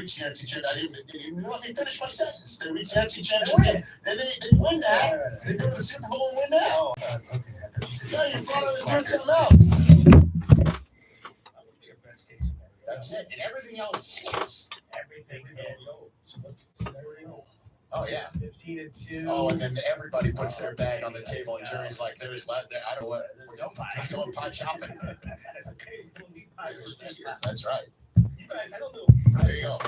reach the NCAA championship. They didn't let me finish my sentence. They reach the NCAA championship. Then they win that. They go to the Super Bowl and win that. Oh, okay. Yeah, you thought I was doing something else. That's it. And everything else hits. Everything hits. So what's the scenario? Oh, yeah. 15-2. Oh, and then everybody puts their bag on the table, and Jerry's like, I don't know what. There's no pie. I'm going pie shopping. That's okay. You don't need pie this year. That's right. You guys, I don't know. There you go.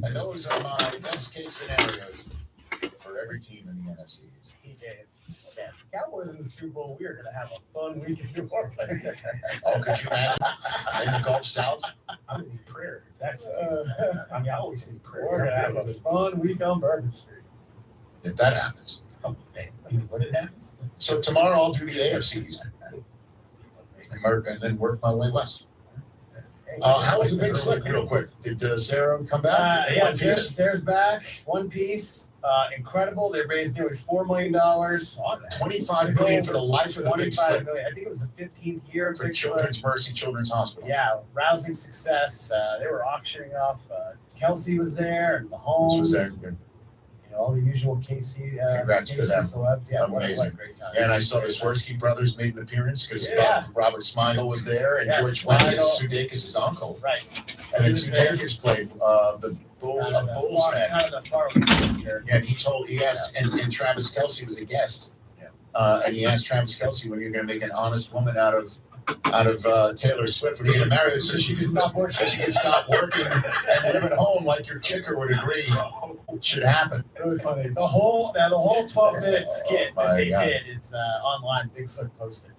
And those are my best case scenarios for every team in the NFC. Yeah, Cowboys in the Super Bowl, we are going to have a fun week in New Orleans. Oh, could you imagine? In the Gulf South? I'm going to need prayer. That's, I always need prayer. We're going to have a fun week on Bourbon Street. If that happens. Oh, man. I mean, when it happens. So tomorrow I'll do the AFCs and then work my way west. How was the big slick, real quick? Did Sarah come back? Yeah, Sarah's back. One piece. Incredible. They raised nearly $4 million. $25 million for the life of the big slick. I think it was the 15th year. For Children's Mercy Children's Hospital. Yeah, rousing success. They were auctioning off. Kelsey was there, and Mahomes. Was there. You know, all the usual Casey. Congrats to them. Celebs. Yeah, what a great time. And I saw the Swirsky brothers made an appearance because Robert Smigel was there, and George Sudeikis' uncle. Right. And then Sudeikis played the Bulls fan. Kind of the far and he asked, and Travis Kelce was a guest. Yeah. And he asked Travis Kelce when you're going to make an honest woman out of Taylor Swift when you're going to marry her so she can stop working and live at home like your kicker would agree should happen. It was funny. The whole 12-minute skit that they did is online. Big Slick posted.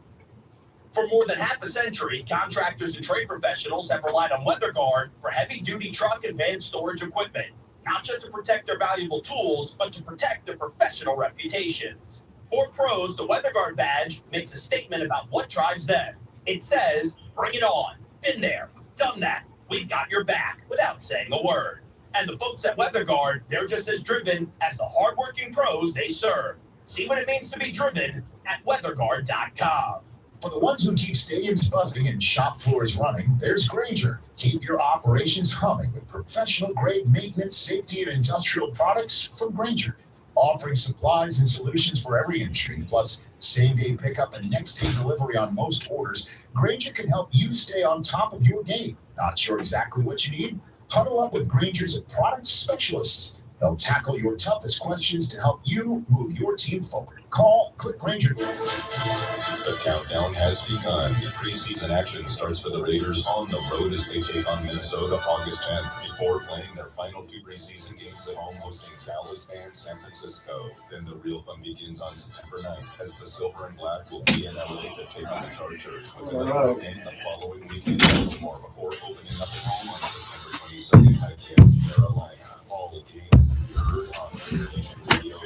For more than half a century, contractors and trade professionals have relied on WeatherGuard for heavy-duty truck and van storage equipment, not just to protect their valuable tools, but to protect their professional reputations. For pros, the WeatherGuard badge makes a statement about what drives them. It says, "Bring it on. Been there. Done that. We've got your back," without saying a word. And the folks at WeatherGuard, they're just as driven as the hardworking pros they serve. See what it means to be driven at weatherguard.com. For the ones who keep stadiums buzzing and shop floors running, there's Grainger. Keep your operations humming with professional-grade maintenance, safety, and industrial products from Grainger. Offering supplies and solutions for every industry, plus same-day pickup and next-day delivery on most orders, Grainger can help you stay on top of your game. Not sure exactly what you need? Huddle up with Grainger's product specialists. They'll tackle your toughest questions to help you move your team forward. Call, click Grainger. The countdown has begun. Preseason action starts for the Raiders on the road as they take on Minnesota August 10th before playing their final 2 preseason games at home, hosting Dallas and San Francisco. Then the real fun begins on September 9th as the Silver and Black will be in LA to take on the Chargers with another game the following weekend in Baltimore before opening up at home on September 22nd against Carolina. All games to be heard on Raider Nation Radio.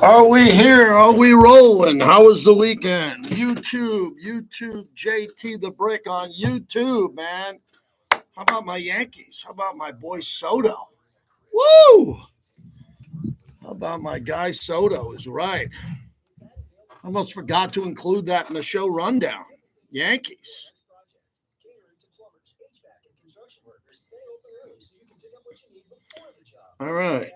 Are we here? Are we rolling? How was the weekend? YouTube, JT the Brick on YouTube, man. How about my Yankees? How about my boy Soto? Woo! How about my guy Soto is right. Almost forgot to include that in the show rundown. Yankees. All right.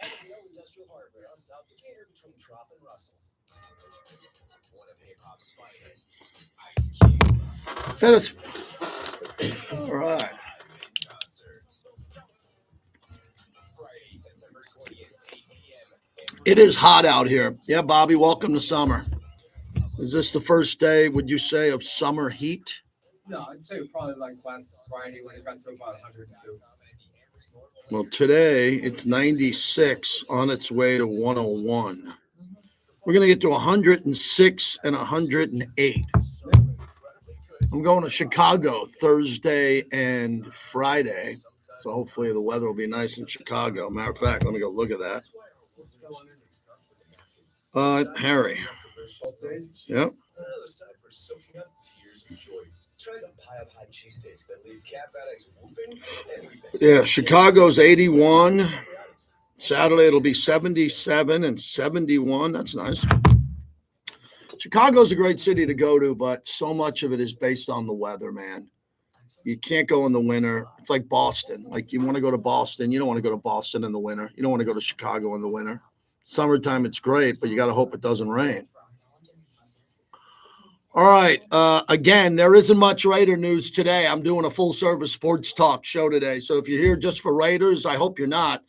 All right. It is hot out here. Yeah, Bobby, welcome to summer. Is this the first day, would you say, of summer heat? No, I'd say probably like last Friday when it got to about 102. Well, today it's 96 on its way to 101. We're going to get to 106 and 108. I'm going to Chicago Thursday and Friday. So hopefully the weather will be nice in Chicago. Matter of fact, let me go look at that. Harry. Yep. Yeah, Chicago's 81. Saturday it'll be 77 and 71. That's nice. Chicago's a great city to go to, but so much of it is based on the weather, man. You can't go in the winter. It's like Boston. Like, you want to go to Boston. You don't want to go to Boston in the winter. You don't want to go to Chicago in the winter. Summertime, it's great, but you got to hope it doesn't rain. All right. Again, there isn't much Raider news today. I'm doing a full-service sports talk show today. So if you're here just for Raiders, I hope you're not.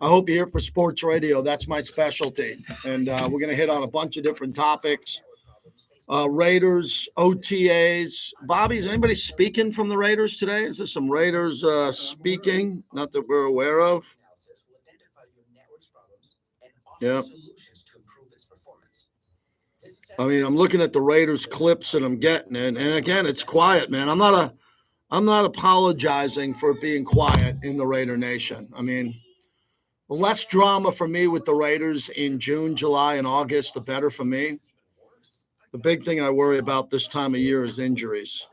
I hope you're here for sports radio. That's my specialty. And we're going to hit on a bunch of different topics. Raiders, OTAs. Bobby, is anybody speaking from the Raiders today? Is there some Raiders speaking? Not that we're aware of. Yeah. I mean, I'm looking at the Raiders clips that I'm getting, and again, it's quiet, man. I'm not apologizing for being quiet in the Raider Nation. I mean, the less drama for me with the Raiders in June, July, and August, the better for me. The big thing I worry about this time of year is injuries.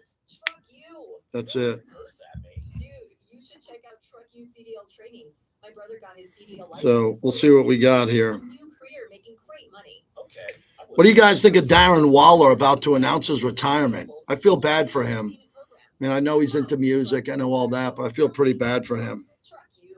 That's it. Dude, you should check out Truck U CDL training. My brother got his CDL license. So we'll see what we got here. New career, making great money. Okay. What do you guys think of Darren Waller about to announce his retirement? I feel bad for him. I mean, I know he's into music. I know all that, but I feel pretty bad for him. Truck U.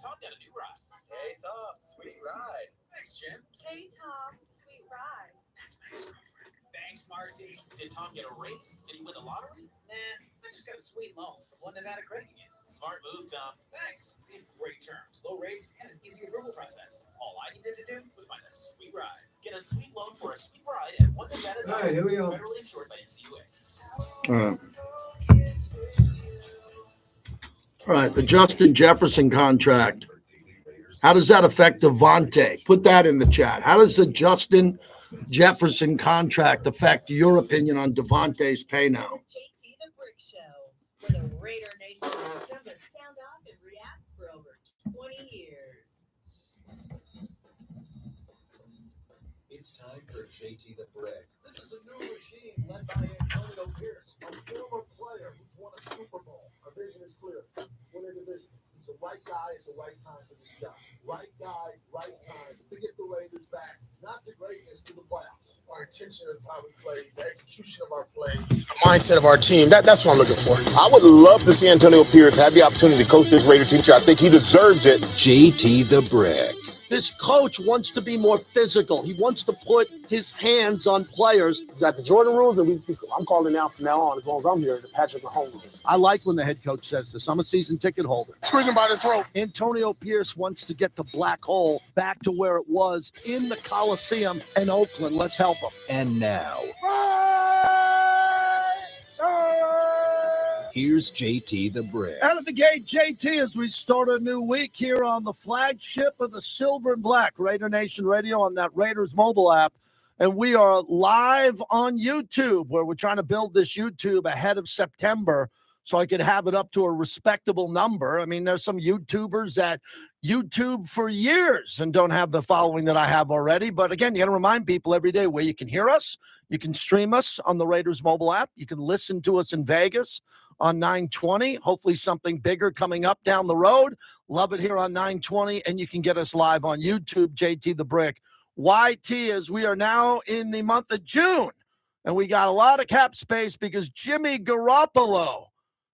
Tom got a new ride. Hey, Tom, sweet ride. Thanks, Jim. Hey, Tom, sweet ride. That's my ex-girlfriend. Thanks, Marcy. Did Tom get a raise? Did he win the lottery? Nah, I just got a sweet loan from one Nevada credit union. Smart move, Tom. Thanks. Great terms, low rates, and an easy approval process. All I needed to do was find a sweet ride. Get a sweet loan for a sweet ride at one Nevada. All right, here we go. Federally insured by NCUA. All right, the Justin Jefferson contract. How does that affect Devontae? Put that in the chat. How does the Justin Jefferson contract affect your opinion on Devontae's pay now? JT the Brick Show, where the Raider Nation has come to sound off and react for over 20 years. It's time for JT the Brick. This is a new regime led by Antonio Pierce, a former player who's won a Super Bowl. Our vision is clear. Win a division. He's the right guy at the right time for this job. Right guy, right time to get the Raiders back, not to greatness, to the playoffs. Our intention of how we play, the execution of our play, the mindset of our team. That's what I'm looking for. I would love to see Antonio Pierce have the opportunity to coach this Raider team. I think he deserves it. JT the Brick. This coach wants to be more physical. He wants to put his hands on players. We got the Jordan rules, and I'm calling now from now on, as long as I'm here, the Patrick Mahomes rules. I like when the head coach says this. I'm a season ticket holder. Squeeze him by the throat. Antonio Pierce wants to get the black hole back to where it was in the Coliseum in Oakland. Let's help him. And now, here's JT the Brick. Out of the gate, JT, as we start a new week here on the flagship of the Silver and Black, Raider Nation Radio, on that Raiders mobile app. And we are live on YouTube, where we're trying to build this YouTube ahead of September so I could have it up to a respectable number. I mean, there's some YouTubers that YouTube for years and don't have the following that I have already. But again, you got to remind people every day where you can hear us. You can stream us on the Raiders mobile app. You can listen to us in Vegas on 920. Hopefully something bigger coming up down the road. Love it here on 920. And you can get us live on YouTube, JT the Brick. YT, as we are now in the month of June. And we got a lot of cap space because Jimmy Garoppolo,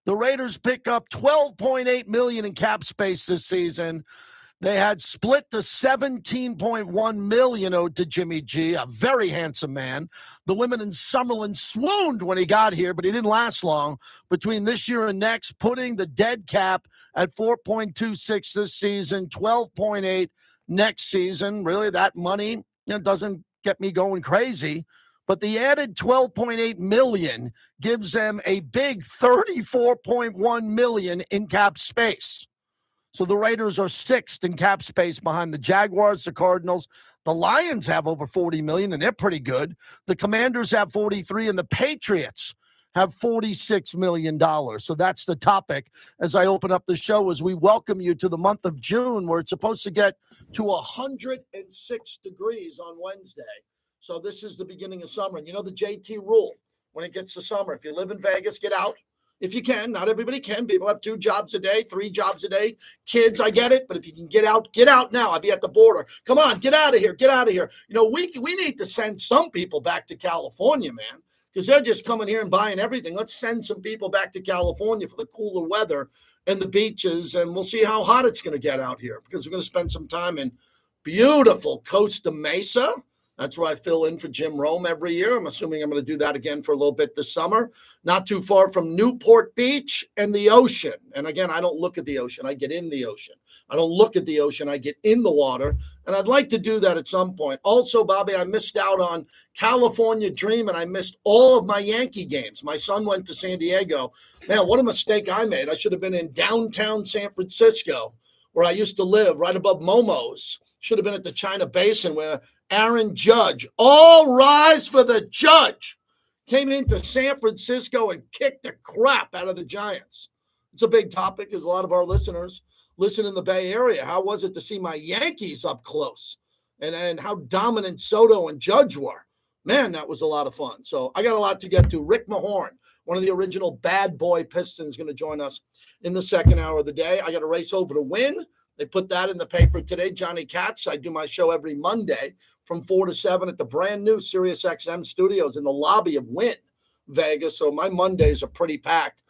the Raiders pick up $12.8 million in cap space this season. They had split the $17.1 million owed to Jimmy G, a very handsome man. The women in Summerlin swooned when he got here, but he didn't last long. Between this year and next, putting the dead cap at 4.26 this season, 12.8 next season. Really, that money doesn't get me going crazy. But the added $12.8 million gives them a big $34.1 million in cap space. So the Raiders are sixth in cap space behind the Jaguars, the Cardinals. The Lions have over $40 million, and they're pretty good. The Commanders have 43, and the Patriots have $46 million. So that's the topic as I open up the show, as we welcome you to the month of June, where it's supposed to get to 106 degrees on Wednesday. So this is the beginning of summer. And you know the JT rule, when it gets to summer, if you live in Vegas, get out. If you can, not everybody can. People have 2 jobs a day, 3 jobs a day. Kids, I get it. But if you can get out now. I'll be at the border. Come on, get out of here. Get out of here. You know, we need to send some people back to California, man. because they're just coming here and buying everything. Let's send some people back to California for the cooler weather and the beaches, and we'll see how hot it's going to get out here because we're going to spend some time in beautiful Costa Mesa. That's where I fill in for Jim Rome every year. I'm assuming I'm going to do that again for a little bit this summer. Not too far from Newport Beach and the ocean. And again, I don't look at the ocean. I get in the ocean. I don't look at the ocean. I get in the water. And I'd like to do that at some point. Also, Bobby, I missed out on California Dream, and I missed all of my Yankee games. My son went to San Diego. Man, what a mistake I made. I should have been in downtown San Francisco, where I used to live, right above Momo's. Should have been at the China Basin, where Aaron Judge, all rise for the Judge, came into San Francisco and kicked the crap out of the Giants. It's a big topic because a lot of our listeners listen in the Bay Area. How was it to see my Yankees up close and how dominant Soto and Judge were? Man, that was a lot of fun. So I got a lot to get to. Rick Mahorn, one of the original bad boy Pistons, going to join us in the second hour of the day. I got a race over to win. They put that in the paper today. Johnny Katz, I do my show every Monday from 4 to 7 at the brand new SiriusXM studios in the lobby of Wynn, Vegas. So my Mondays are pretty packed.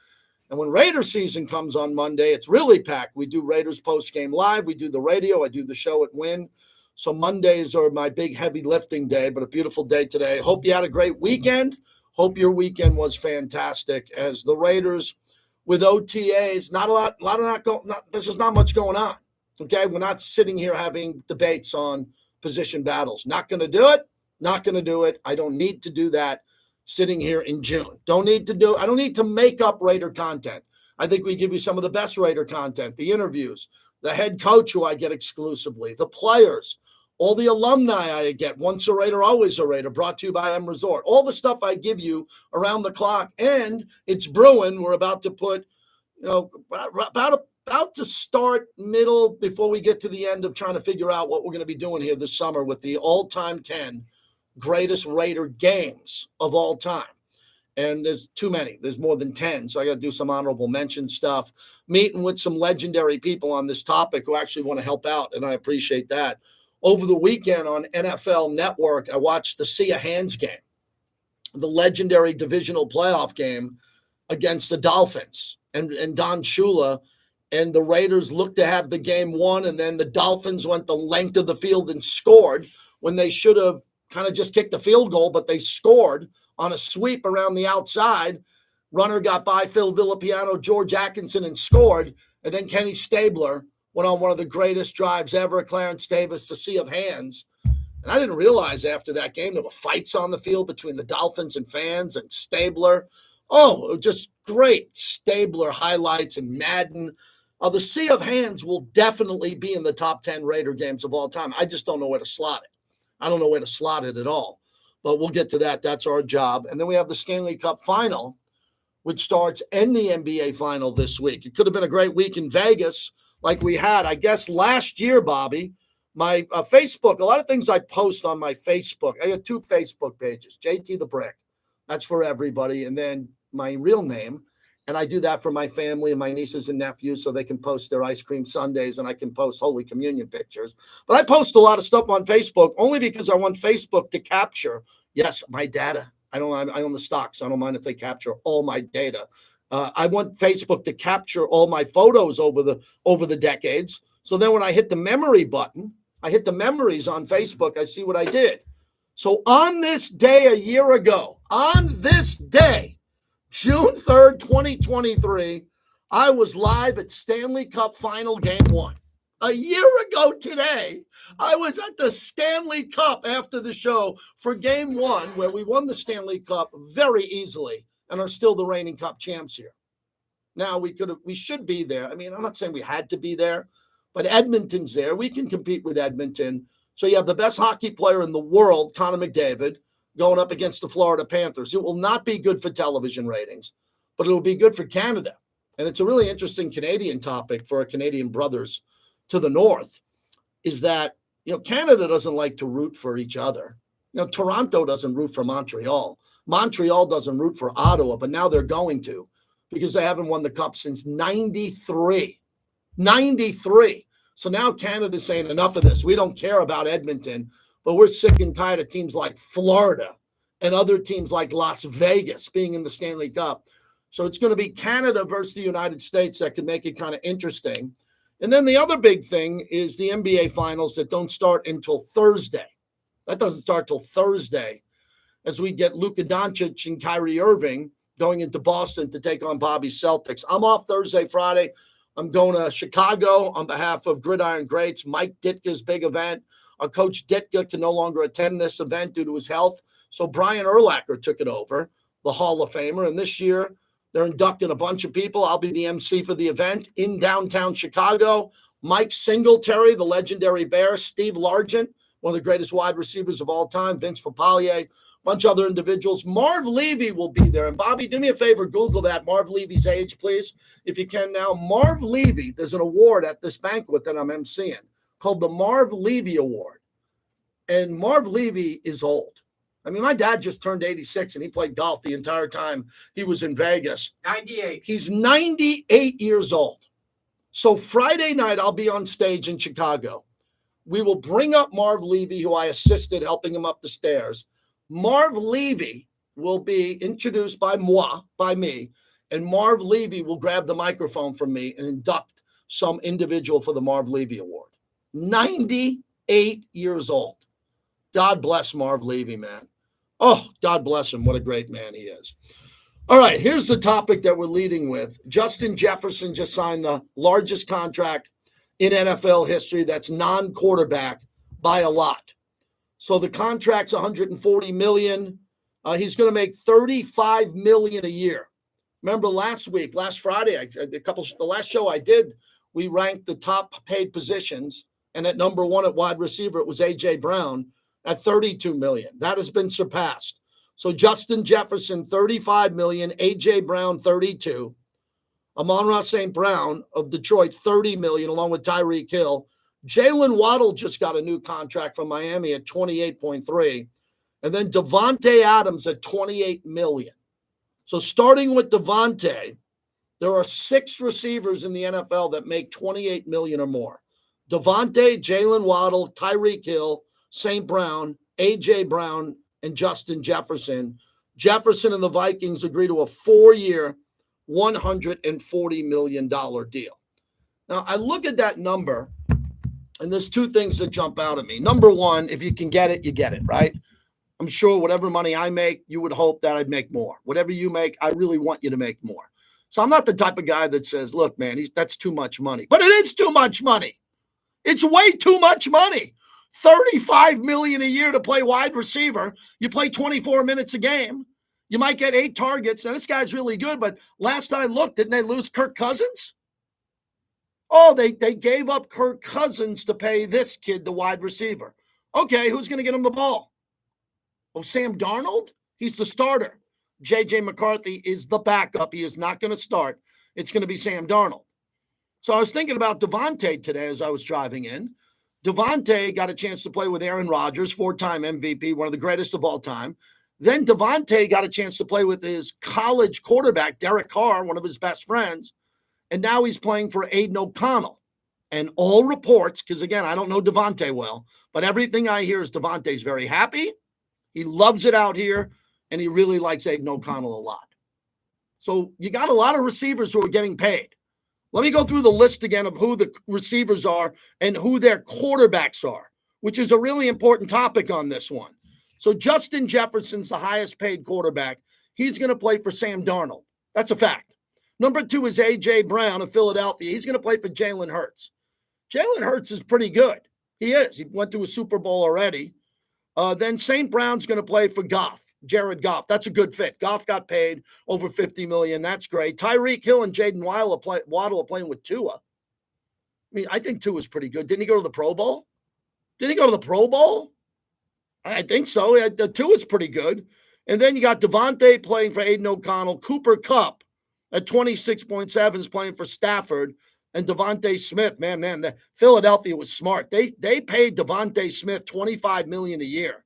And when Raider season comes on Monday, it's really packed. We do Raiders post-game live. We do the radio. I do the show at Wynn. So Mondays are my big heavy lifting day, but a beautiful day today. Hope you had a great weekend. Hope your weekend was fantastic as the Raiders with OTAs, there's just not much going on. Okay, we're not sitting here having debates on position battles. Not going to do it. Not going to do it. I don't need to do that sitting here in June. I don't need to make up Raider content. I think we give you some of the best Raider content, the interviews, the head coach who I get exclusively, the players, all the alumni I get, once a Raider, always a Raider, brought to you by M Resort. All the stuff I give you around the clock, and it's brewing. We're about to put, about to start middle before we get to the end of trying to figure out what we're going to be doing here this summer with the all-time 10 greatest Raider games of all time. And there's too many. There's more than 10. So I got to do some honorable mention stuff, meeting with some legendary people on this topic who actually want to help out. And I appreciate that. Over the weekend on NFL Network, I watched the Sea of Hands game, the legendary divisional playoff game against the Dolphins and Don Shula. And the Raiders looked to have the game won, and then the Dolphins went the length of the field and scored when they should have kind of just kicked the field goal, but they scored on a sweep around the outside. Runner got by Phil Villapiano, George Atkinson, and scored. And then Kenny Stabler went on one of the greatest drives ever, Clarence Davis, the Sea of Hands. And I didn't realize after that game there were fights on the field between the Dolphins and fans and Stabler. Oh, just great Stabler highlights and Madden. The Sea of Hands will definitely be in the top 10 Raider games of all time. I just don't know where to slot it. I don't know where to slot it at all. But we'll get to that. That's our job. And then we have the Stanley Cup final, which starts and the NBA final this week. It could have been a great week in Vegas like we had, I guess, last year, Bobby. My Facebook, a lot of things I post on my Facebook. I got 2 Facebook pages, JT the Brick. That's for everybody. And then my real name. And I do that for my family and my nieces and nephews so they can post their ice cream sundaes and I can post Holy Communion pictures. But I post a lot of stuff on Facebook only because I want Facebook to capture, yes, my data. I own the stocks. So I don't mind if they capture all my data. I want Facebook to capture all my photos over the decades. So then when I hit the memory button, I hit the memories on Facebook, I see what I did. So on this day a year ago, on this day, June 3rd, 2023, I was live at Stanley Cup Final Game 1. A year ago today, I was at the Stanley Cup after the show for Game 1, where we won the Stanley Cup very easily and are still the reigning Cup champs here. Now, we should be there. I mean, I'm not saying we had to be there, but Edmonton's there. We can compete with Edmonton. So you have the best hockey player in the world, Connor McDavid, going up against the Florida Panthers. It will not be good for television ratings, but it will be good for Canada. And it's a really interesting Canadian topic for our Canadian brothers to the north, is that, Canada doesn't like to root for each other. Toronto doesn't root for Montreal. Montreal doesn't root for Ottawa, but now they're going to because they haven't won the Cup since 93. 93. So now Canada's saying enough of this. We don't care about Edmonton. But we're sick and tired of teams like Florida and other teams like Las Vegas being in the Stanley Cup. So it's going to be Canada versus the United States that could make it kind of interesting. And then the other big thing is the NBA finals that don't start until Thursday. That doesn't start till Thursday as we get Luka Doncic and Kyrie Irving going into Boston to take on Bobby's Celtics. I'm off Thursday, Friday. I'm going to Chicago on behalf of Gridiron Greats, Mike Ditka's big event. Our coach Ditka can no longer attend this event due to his health. So Brian Urlacher took it over, the Hall of Famer. And this year, they're inducting a bunch of people. I'll be the MC for the event in downtown Chicago. Mike Singletary, the legendary Bear, Steve Largent, one of the greatest wide receivers of all time, Vince Papalier, a bunch of other individuals. Marv Levy will be there. And Bobby, do me a favor, Google that, Marv Levy's age, please, if you can now. Marv Levy, there's an award at this banquet that I'm emceeing called the Marv Levy Award. And Marv Levy is old. I mean, my dad just turned 86 and he played golf the entire time he was in Vegas. 98. He's 98 years old. So Friday night, I'll be on stage in Chicago. We will bring up Marv Levy, who I assisted helping him up the stairs. Marv Levy will be introduced by me, and Marv Levy will grab the microphone from me and induct some individual for the Marv Levy Award. 98 years old. God bless Marv Levy, man. Oh, God bless him. What a great man he is. All right, here's the topic that we're leading with. Justin Jefferson just signed the largest contract in NFL history that's non-quarterback by a lot. So the contract's $140 million. He's going to make $35 million a year. Remember last Friday, the last show I did, we ranked the top paid positions, and at number one at wide receiver, it was A.J. Brown at $32 million. That has been surpassed. So Justin Jefferson, $35 million, A.J. Brown, $32. Amon-Ra St. Brown of Detroit, $30 million, along with Tyreek Hill. Jalen Waddle just got a new contract from Miami at $28.3. And then Devontae Adams at $28 million. So starting with Devontae, there are 6 receivers in the NFL that make $28 million or more. Devontae, Jalen Waddle, Tyreek Hill, St. Brown, A.J. Brown, and Justin Jefferson. Jefferson and the Vikings agree to a 4-year, $140 million deal. Now, I look at that number, and there's 2 things that jump out at me. Number one, if you can get it, you get it, right? I'm sure whatever money I make, you would hope that I'd make more. Whatever you make, I really want you to make more. So I'm not the type of guy that says, look, man, that's too much money. But it is too much money. It's way too much money. $35 million a year to play wide receiver. You play 24 minutes a game. You might get 8 targets. Now, this guy's really good, but last I looked, didn't they lose Kirk Cousins? Oh, they gave up Kirk Cousins to pay this kid, the wide receiver. Okay, who's going to get him the ball? Oh, Sam Darnold? He's the starter. J.J. McCarthy is the backup. He is not going to start. It's going to be Sam Darnold. So I was thinking about Devontae today as I was driving in. Devontae got a chance to play with Aaron Rodgers, 4-time MVP, one of the greatest of all time. Then Devontae got a chance to play with his college quarterback, Derek Carr, one of his best friends. And now he's playing for Aiden O'Connell. And all reports, because again, I don't know Devontae well, but everything I hear is Devontae's very happy. He loves it out here, and he really likes Aiden O'Connell a lot. So you got a lot of receivers who are getting paid. Let me go through the list again of who the receivers are and who their quarterbacks are, which is a really important topic on this one. So Justin Jefferson's the highest paid quarterback. He's going to play for Sam Darnold. That's a fact. Number 2 is A.J. Brown of Philadelphia. He's going to play for Jalen Hurts. Jalen Hurts is pretty good. He is. He went to a Super Bowl already. Then St. Brown's going to play for Goff, Jared Goff. That's a good fit. Goff got paid over $50 million. That's great. Tyreek Hill and Jaden Waddle are playing with Tua. I mean, I think Tua's pretty good. Didn't he go to the Pro Bowl? I think so. Tua's pretty good. And then you got Devontae playing for Aiden O'Connell. Cooper Kupp at 26.7 is playing for Stafford. And Devontae Smith, man, Philadelphia was smart. They paid Devontae Smith $25 million a year,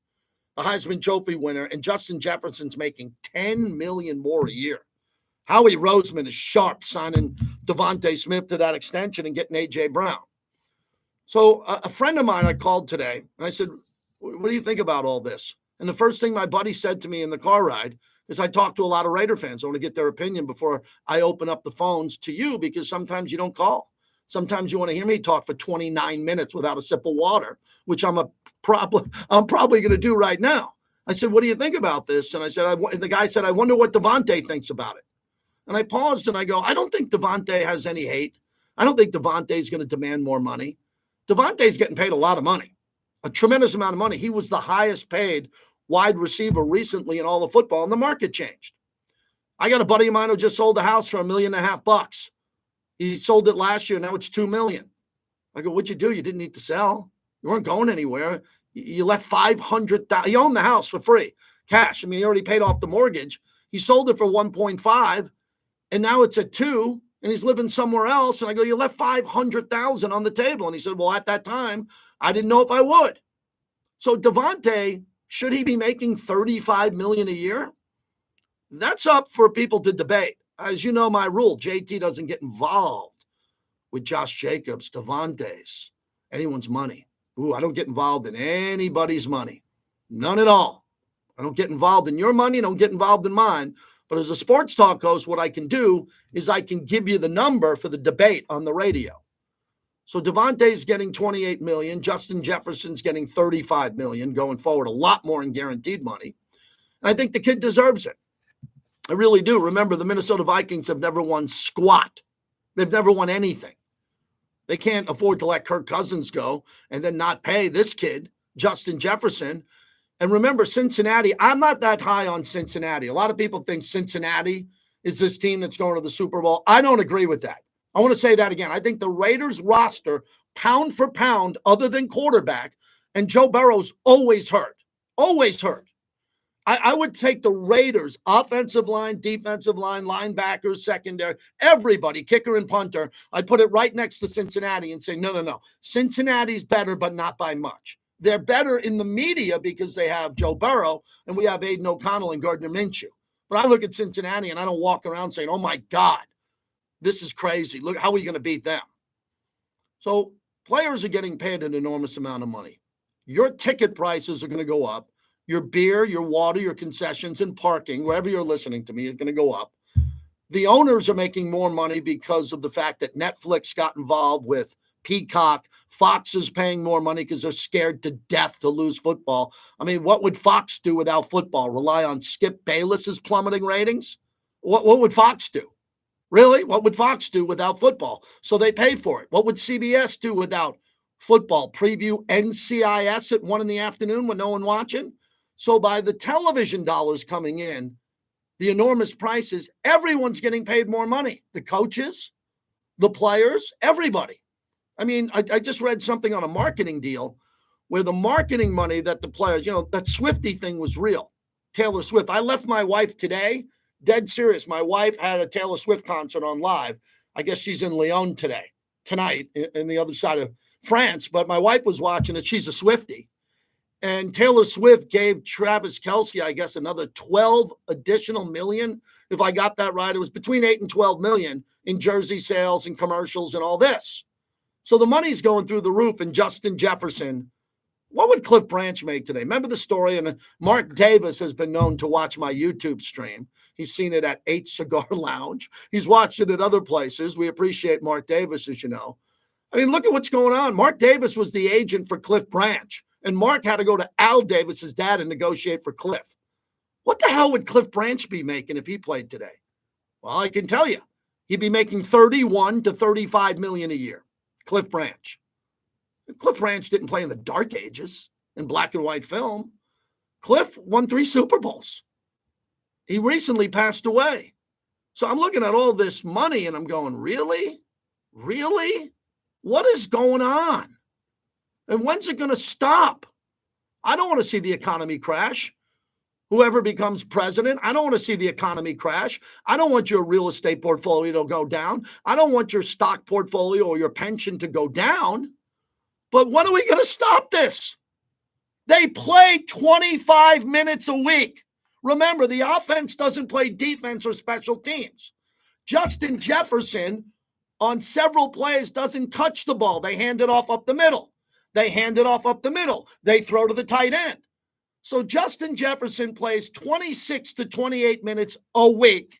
a Heisman Trophy winner, and Justin Jefferson's making $10 million more a year. Howie Roseman is sharp signing Devontae Smith to that extension and getting A.J. Brown. So a friend of mine I called today, and I said, what do you think about all this? And the first thing my buddy said to me in the car ride is I talk to a lot of Raider fans. I want to get their opinion before I open up the phones to you because sometimes you don't call. Sometimes you want to hear me talk for 29 minutes without a sip of water, which I'm probably going to do right now. I said, what do you think about this? And I said, and the guy said, I wonder what Devontae thinks about it. And I paused and I go, I don't think Devontae has any hate. I don't think Devontae's going to demand more money. Devontae's getting paid a lot of money, a tremendous amount of money. He was the highest paid wide receiver recently in all of football, and the market changed. I got a buddy of mine who just sold a house for $1.5 million. He sold it last year. Now it's $2 million. I go, what'd you do? You didn't need to sell. You weren't going anywhere. You left $500,000. He owned the house for free, cash. I mean, he already paid off the mortgage. He sold it for 1.5, and now it's at 2, and he's living somewhere else. And I go, you left $500,000 on the table. And he said, well, at that time, I didn't know if I would. So Devontae, should he be making $35 million a year? That's up for people to debate. As you know, my rule, JT doesn't get involved with Josh Jacobs, Devontae's, anyone's money. I don't get involved in anybody's money. None at all. I don't get involved in your money. Don't get involved in mine. But as a sports talk host, what I can do is I can give you the number for the debate on the radio. So Devontae's getting $28 million. Justin Jefferson's getting $35 million going forward, a lot more in guaranteed money. And I think the kid deserves it. I really do. Remember, the Minnesota Vikings have never won squat. They've never won anything. They can't afford to let Kirk Cousins go and then not pay this kid, Justin Jefferson. And remember, Cincinnati, I'm not that high on Cincinnati. A lot of people think Cincinnati is this team that's going to the Super Bowl. I don't agree with that. I want to say that again. I think the Raiders roster, pound for pound, other than quarterback, and Joe Burrow's always hurt. Always hurt. I would take the Raiders, offensive line, defensive line, linebackers, secondary, everybody, kicker and punter. I'd put it right next to Cincinnati and say, no. Cincinnati's better, but not by much. They're better in the media because they have Joe Burrow and we have Aiden O'Connell and Gardner Minshew. But I look at Cincinnati and I don't walk around saying, oh, my God, this is crazy. Look, how are we going to beat them? So players are getting paid an enormous amount of money. Your ticket prices are going to go up. Your beer, your water, your concessions, and parking, wherever you're listening to me, is going to go up. The owners are making more money because of the fact that Netflix got involved with Peacock. Fox is paying more money because they're scared to death to lose football. I mean, what would Fox do without football? Rely on Skip Bayless's plummeting ratings? What would Fox do? Really? What would Fox do without football? So they pay for it. What would CBS do without football? Preview NCIS at 1 p.m. when no one watching? So by the television dollars coming in, the enormous prices, everyone's getting paid more money. The coaches, the players, everybody. I mean, I just read something on a marketing deal where the marketing money that the players, that Swiftie thing was real. Taylor Swift. I left my wife today, dead serious. My wife had a Taylor Swift concert on live. I guess she's in Lyon tonight, in the other side of France. But my wife was watching it. She's a Swiftie. And Taylor Swift gave Travis Kelce, I guess, another 12 additional million. If I got that right, it was between 8 and 12 million in jersey sales and commercials and all this. So the money's going through the roof. And Justin Jefferson, what would Cliff Branch make today? Remember the story? And Mark Davis has been known to watch my YouTube stream. He's seen it at 8 Cigar Lounge. He's watched it at other places. We appreciate Mark Davis, as you know. I mean, look at what's going on. Mark Davis was the agent for Cliff Branch. And Mark had to go to Al Davis's dad and negotiate for Cliff. What the hell would Cliff Branch be making if he played today? Well, I can tell you, he'd be making 31 to 35 million a year. Cliff Branch. Cliff Branch didn't play in the dark ages in black and white film. Cliff won 3 Super Bowls. He recently passed away. So I'm looking at all this money and I'm going, really? Really? What is going on? And when's it going to stop? I don't want to see the economy crash. Whoever becomes president, I don't want to see the economy crash. I don't want your real estate portfolio to go down. I don't want your stock portfolio or your pension to go down. But when are we going to stop this? They play 25 minutes a week. Remember, the offense doesn't play defense or special teams. Justin Jefferson, on several plays, doesn't touch the ball. They hand it off up the middle. They hand it off up the middle. They throw to the tight end. So Justin Jefferson plays 26 to 28 minutes a week.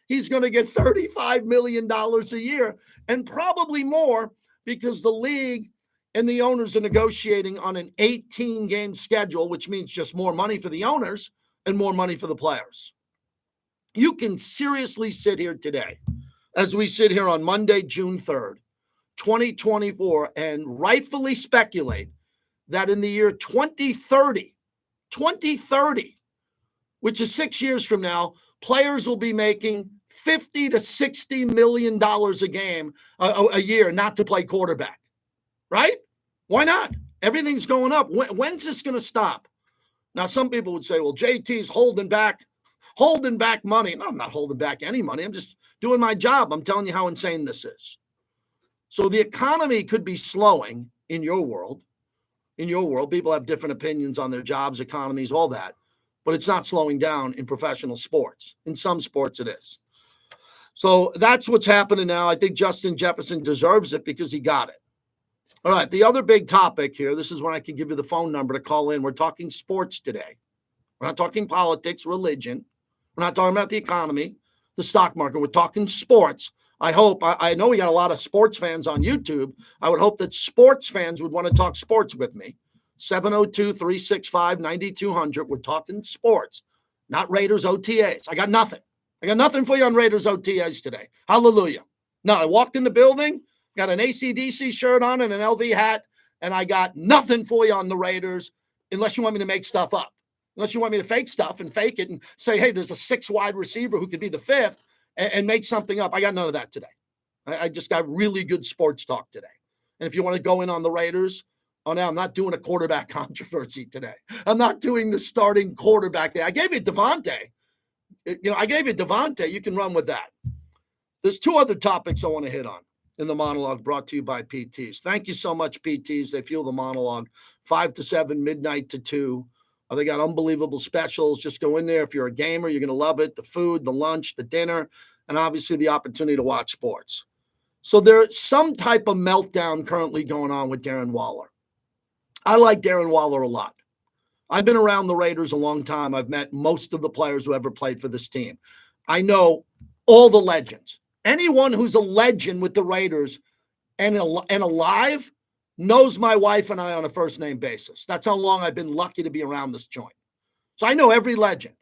He's going to get $35 million a year and probably more because the league and the owners are negotiating on an 18-game schedule, which means just more money for the owners and more money for the players. You can seriously sit here today, as we sit here on Monday, June 3rd, 2024, and rightfully speculate that in the year 2030, which is 6 years from now, players will be making $50 to $60 million a year not to play quarterback, right? Why not? Everything's going up. When's this going to stop? Now, some people would say, well, JT's holding back money. No, I'm not holding back any money. I'm just doing my job. I'm telling you how insane this is. So the economy could be slowing in your world. In your world, people have different opinions on their jobs, economies, all that. But it's not slowing down in professional sports. In some sports, it is. So that's what's happening now. I think Justin Jefferson deserves it because he got it. All right, the other big topic here, this is when I can give you the phone number to call in. We're talking sports today. We're not talking politics, religion. We're not talking about the economy, the stock market. We're talking sports. I know we got a lot of sports fans on YouTube. I would hope that sports fans would want to talk sports with me. 702-365-9200. We're talking sports, not Raiders OTAs. I got nothing. I got nothing for you on Raiders OTAs today. Hallelujah. No, I walked in the building, got an AC/DC shirt on and an LV hat, and I got nothing for you on the Raiders unless you want me to make stuff up. Unless you want me to fake stuff and fake it and say, hey, there's a 6 wide receiver who could be the 5th and make something up. I got none of that today. I just got really good sports talk today. And if you want to go in on the Raiders, I'm not doing a quarterback controversy today. I'm not doing the starting quarterback day. I gave you Devontae. You can run with that. There's 2 other topics I want to hit on in the monologue brought to you by PTs. Thank you so much, PTs. They fuel the monologue 5 to 7, midnight to 2. They got unbelievable specials. Just go in there. If you're a gamer, you're going to love it. The food, the lunch, the dinner, and obviously the opportunity to watch sports. So there's some type of meltdown currently going on with Darren Waller. I like Darren Waller a lot. I've been around the Raiders a long time. I've met most of the players who ever played for this team. I know all the legends. Anyone who's a legend with the Raiders and alive knows my wife and I on a first-name basis. That's how long I've been lucky to be around this joint. So I know every legend.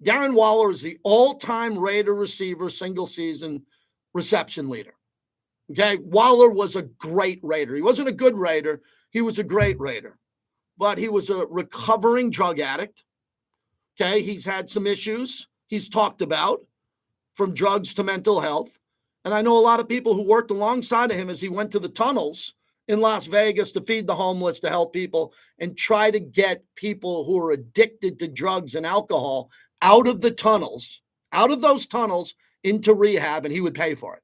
Darren Waller is the all-time Raider receiver, single-season reception leader. Okay, Waller was a great Raider. He wasn't a good Raider. He was a great Raider. But he was a recovering drug addict. Okay, he's had some issues he's talked about, from drugs to mental health. And I know a lot of people who worked alongside of him as he went to the tunnels in Las Vegas to feed the homeless, to help people, and try to get people who are addicted to drugs and alcohol out of the tunnels, out of those tunnels into rehab, and he would pay for it.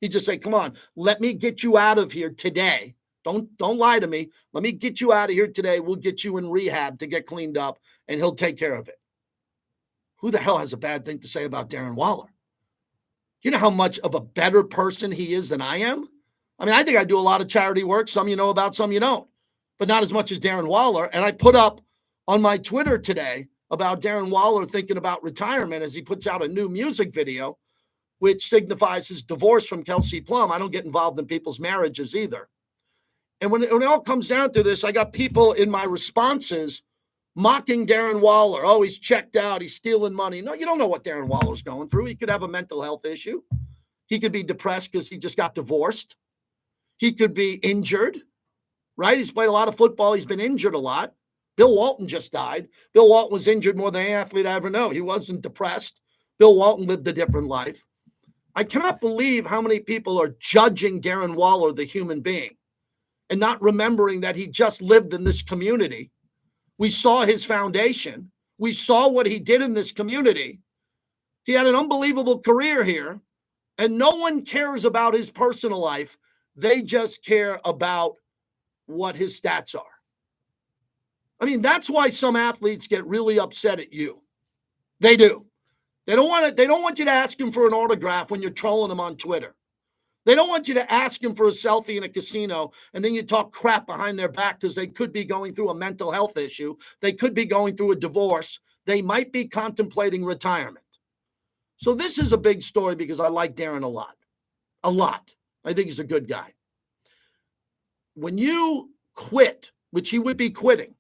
He'd just say, come on, let me get you out of here today. Don't lie to me. Let me get you out of here today. We'll get you in rehab to get cleaned up, and he'll take care of it. Who the hell has a bad thing to say about Darren Waller? You know how much of a better person he is than I am? I mean, I think I do a lot of charity work. Some you know about, some you don't. But not as much as Darren Waller. And I put up on my Twitter today about Darren Waller thinking about retirement as he puts out a new music video, which signifies his divorce from Kelsey Plum. I don't get involved in people's marriages either. And when it all comes down to this, I got people in my responses mocking Darren Waller. Oh, he's checked out. He's stealing money. No, you don't know what Darren Waller's going through. He could have a mental health issue. He could be depressed because he just got divorced. He could be injured, right? He's played a lot of football. He's been injured a lot. Bill Walton just died. Bill Walton was injured more than any athlete I ever know. He wasn't depressed. Bill Walton lived a different life. I cannot believe how many people are judging Darren Waller, the human being, and not remembering that he just lived in this community. We saw his foundation. We saw what he did in this community. He had an unbelievable career here, and no one cares about his personal life. They just care about what his stats are. I mean, that's why some athletes get really upset at you. They do. They don't want you to ask him for an autograph when you're trolling him on Twitter. They don't want you to ask them for a selfie in a casino and then you talk crap behind their back because they could be going through a mental health issue. They could be going through a divorce. They might be contemplating retirement. So this is a big story because I like Darren a lot. A lot. I think he's a good guy. When you quit, which he would be quitting,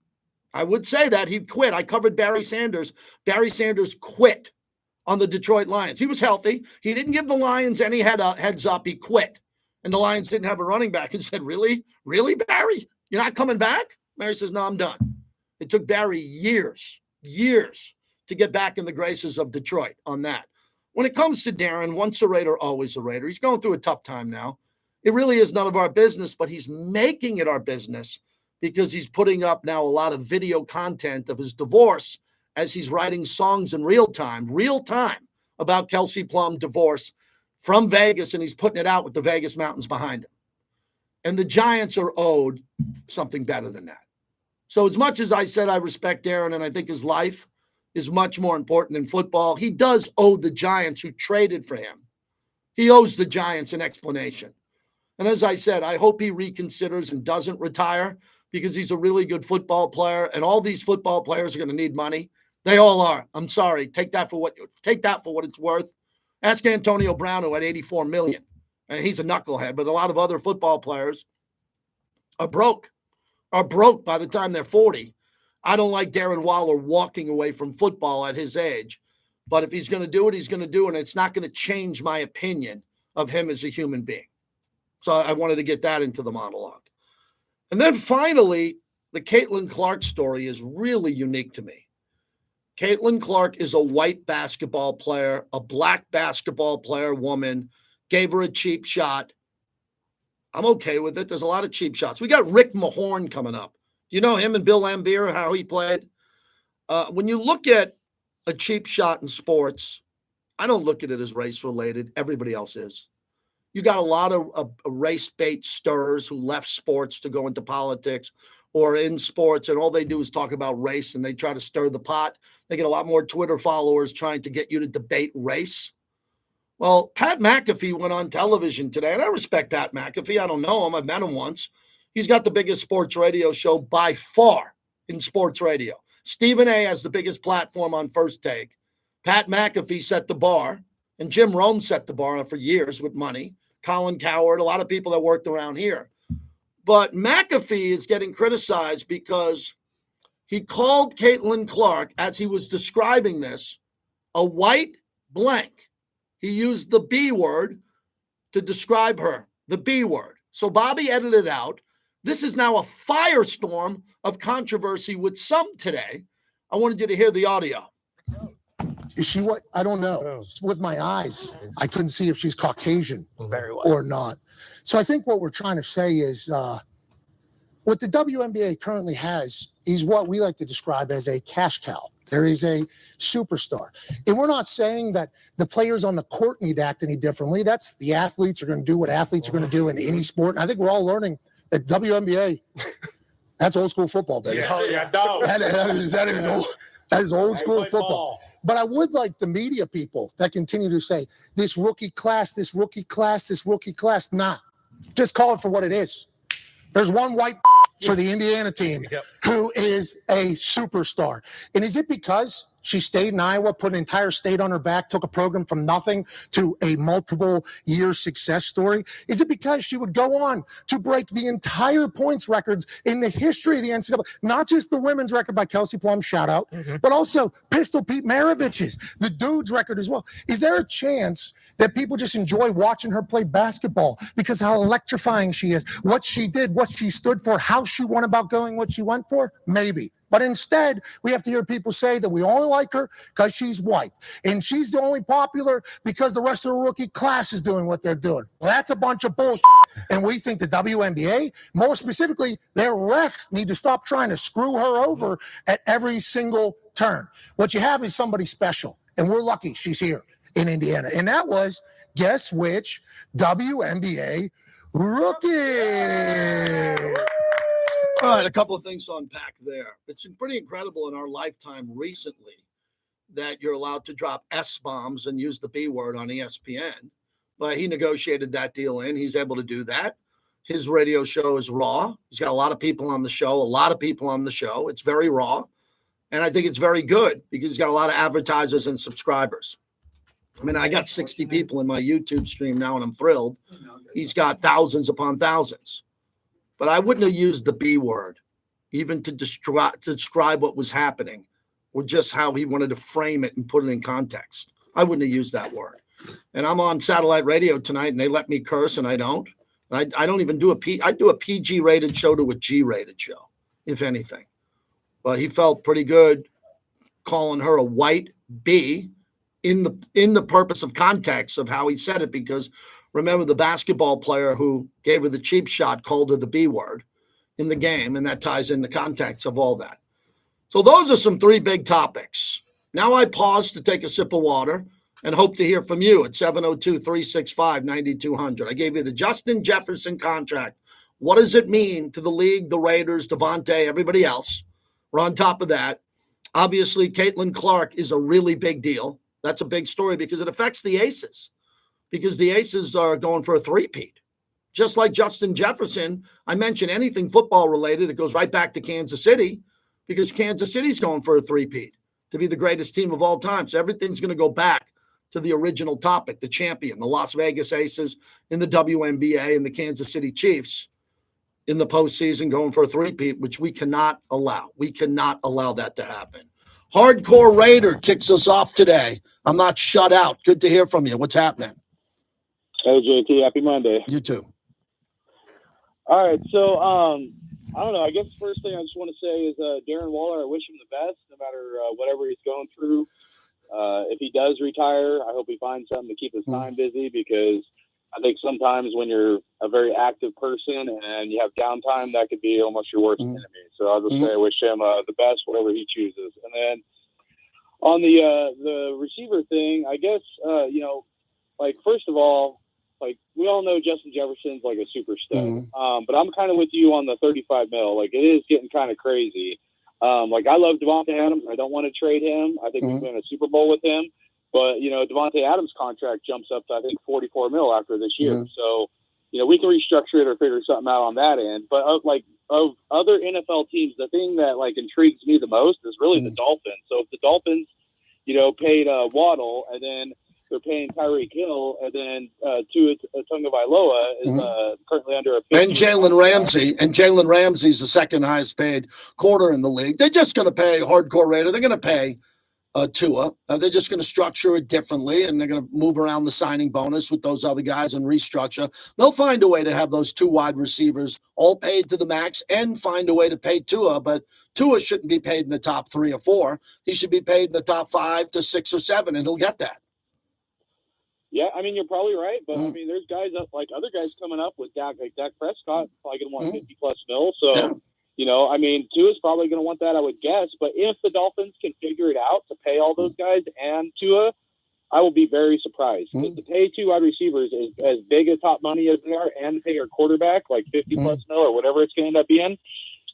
I would say that he'd quit. I covered Barry Sanders. Barry Sanders quit on the Detroit Lions. He was healthy. He didn't give the Lions any heads up. He quit. And the Lions didn't have a running back and said, really? Really, Barry? You're not coming back? Barry says, no, I'm done. It took Barry years to get back in the graces of Detroit on that. When it comes to Darren, once a Raider, always a Raider. He's going through a tough time now. It really is none of our business, but he's making it our business because he's putting up now a lot of video content of his divorce as he's writing songs in real time about Kelsey Plum divorce from Vegas, and he's putting it out with the Vegas mountains behind him. And the Giants are owed something better than that. So as much as I said I respect Darren and I think his life is much more important than football, he does owe the Giants who traded for him. He owes the Giants an explanation. And as I said, I hope he reconsiders and doesn't retire because he's a really good football player, and all these football players are going to need money. They all are. I'm sorry. Take that for what it's worth. Ask Antonio Brown, who had $84 million, and he's a knucklehead. But a lot of other football players are broke by the time they're 40. I don't like Darren Waller walking away from football at his age, but if he's going to do it, he's going to do it, and it's not going to change my opinion of him as a human being. So I wanted to get that into the monologue. And then finally, the Caitlin Clark story is really unique to me. Caitlin Clark is a white basketball player, a black basketball player, woman, gave her a cheap shot. I'm okay with it. There's a lot of cheap shots. We got Rick Mahorn coming up. You know him and Bill Laimbeer, how he played? When you look at a cheap shot in sports, I don't look at it as race-related. Everybody else is. You got a lot of race-bait stirrers who left sports to go into politics or in sports, and all they do is talk about race, and they try to stir the pot. They get a lot more Twitter followers trying to get you to debate race. Well, Pat McAfee went on television today, and I respect Pat McAfee. I don't know him. I've met him once. He's got the biggest sports radio show by far in sports radio. Stephen A. has the biggest platform on First Take. Pat McAfee set the bar, and Jim Rome set the bar for years with money. Colin Cowherd, a lot of people that worked around here. But McAfee is getting criticized because he called Caitlin Clark, as he was describing this, a white blank. He used the B word to describe her, the B word. So Bobby edited out. This is now a firestorm of controversy with some today. I wanted you to hear the audio. Is she what? I don't know. With my eyes, I couldn't see if she's Caucasian or not. So I think what we're trying to say is what the WNBA currently has is what we like to describe as a cash cow. There is a superstar. And we're not saying that the players on the court need to act any differently. That's the athletes are going to do what athletes are going to do in any sport. And I think we're all learning that WNBA, that's old school football, baby. Yeah, That is old school football. But I would like the media people that continue to say, this rookie class, this rookie class, this rookie class. Nah, just call it for what it is. There's one white for the Indiana team who is a superstar. And is it because she stayed in Iowa, put an entire state on her back, took a program from nothing to a multiple-year success story? Is it because she would go on to break the entire points records in the history of the NCAA, not just the women's record by Kelsey Plum, shout out, but also Pistol Pete Maravich's, the dude's record as well? Is there a chance that people just enjoy watching her play basketball because how electrifying she is, what she did, what she stood for, how she went about going, what she went for? Maybe. But instead, we have to hear people say that we only like her because she's white. And she's the only popular because the rest of the rookie class is doing what they're doing. Well, that's a bunch of bullshit. And we think the WNBA, more specifically, their refs need to stop trying to screw her over at every single turn. What you have is somebody special. And we're lucky she's here in Indiana. And that was, guess which, WNBA rookie. All right, a couple of things to unpack there. It's pretty incredible in our lifetime recently that you're allowed to drop S-bombs and use the B word on ESPN. but he negotiated that deal in. He's able to do that. His radio show is raw. He's got a lot of people on the show. It's very raw. And I think it's very good because he's got a lot of advertisers and subscribers. I mean, I got 60 people in my YouTube stream now, and I'm thrilled. He's got thousands upon thousands. But I wouldn't have used the B word, even to describe what was happening, or just how he wanted to frame it and put it in context. I wouldn't have used that word. And I'm on satellite radio tonight, and they let me curse, and I don't. I don't even do I do a PG-rated show to a G-rated show, if anything. But he felt pretty good calling her a white B in the purpose of context of how he said it, because remember the basketball player who gave her the cheap shot called her the B word in the game, and that ties in the context of all that. So those are some 3 big topics. Now I pause to take a sip of water and hope to hear from you at 702-365-9200. I gave you the Justin Jefferson contract. What does it mean to the league, the Raiders, Devontae, everybody else? We're on top of that. Obviously, Caitlin Clark is a really big deal. That's a big story because it affects the Aces, because the Aces are going for a three-peat. Just like Justin Jefferson, I mention anything football related, it goes right back to Kansas City, because Kansas City's going for a three-peat to be the greatest team of all time. So everything's going to go back to the original topic, the champion, the Las Vegas Aces in the WNBA and the Kansas City Chiefs in the postseason going for a three-peat, which we cannot allow. We cannot allow that to happen. Hardcore Raider kicks us off today. I'm not shut out. Good to hear from you. What's happening? Hey, JT. Happy Monday. You too. All right. So, I don't know. I guess the first thing I just want to say is Darren Waller, I wish him the best no matter whatever he's going through. If he does retire, I hope he finds something to keep his time busy, because I think sometimes when you're a very active person and you have downtime, that could be almost your worst enemy. So I'll just say I wish him the best, whatever he chooses. And then on the receiver thing, I guess, first of all, like, we all know Justin Jefferson's like a super stud. But I'm kind of with you on the 35 mil. Like, it is getting kind of crazy. I love Devontae Adams. I don't want to trade him. I think we win a Super Bowl with him. But, Devontae Adams' contract jumps up to, I think, 44 mil after this year. So, we can restructure it or figure something out on that end. But, of other NFL teams, the thing that, intrigues me the most is really the Dolphins. So, if the Dolphins, paid Waddle, and then they're paying Tyreek Hill, and then Tua Tagovailoa is currently under a 50. And Jalen Ramsey's the second highest paid corner in the league. They're just going to pay hardcore Raider. They're going to pay Tua. They're just going to structure it differently, and they're going to move around the signing bonus with those other guys and restructure. They'll find a way to have those 2 wide receivers all paid to the max and find a way to pay Tua, but Tua shouldn't be paid in the top 3 or 4. He should be paid in the top 5 to 6 or 7, and he'll get that. Yeah, I mean, you're probably right, but I mean, there's guys other guys coming up with Dak, like Dak Prescott, probably going to want 50 plus mil. So, I mean, Tua's probably going to want that, I would guess. But if the Dolphins can figure it out to pay all those guys and Tua, I will be very surprised. Because to pay 2 wide receivers is as big a top money as they are, and pay your quarterback like 50 plus mil or whatever it's going to end up being.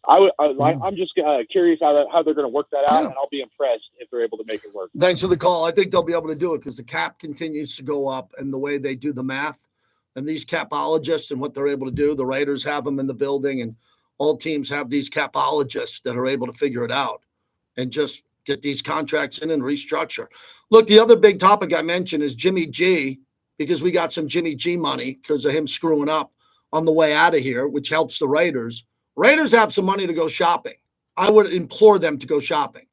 I'm just curious how they're going to work that out, and I'll be impressed if they're able to make it work. Thanks for the call. I think they'll be able to do it because the cap continues to go up, and the way they do the math and these capologists and what they're able to do, the Raiders have them in the building, and all teams have these capologists that are able to figure it out and just get these contracts in and restructure. Look, the other big topic I mentioned is Jimmy G, because we got some Jimmy G money because of him screwing up on the way out of here, which helps the Raiders. Raiders have some money to go shopping. I would implore them to go shopping.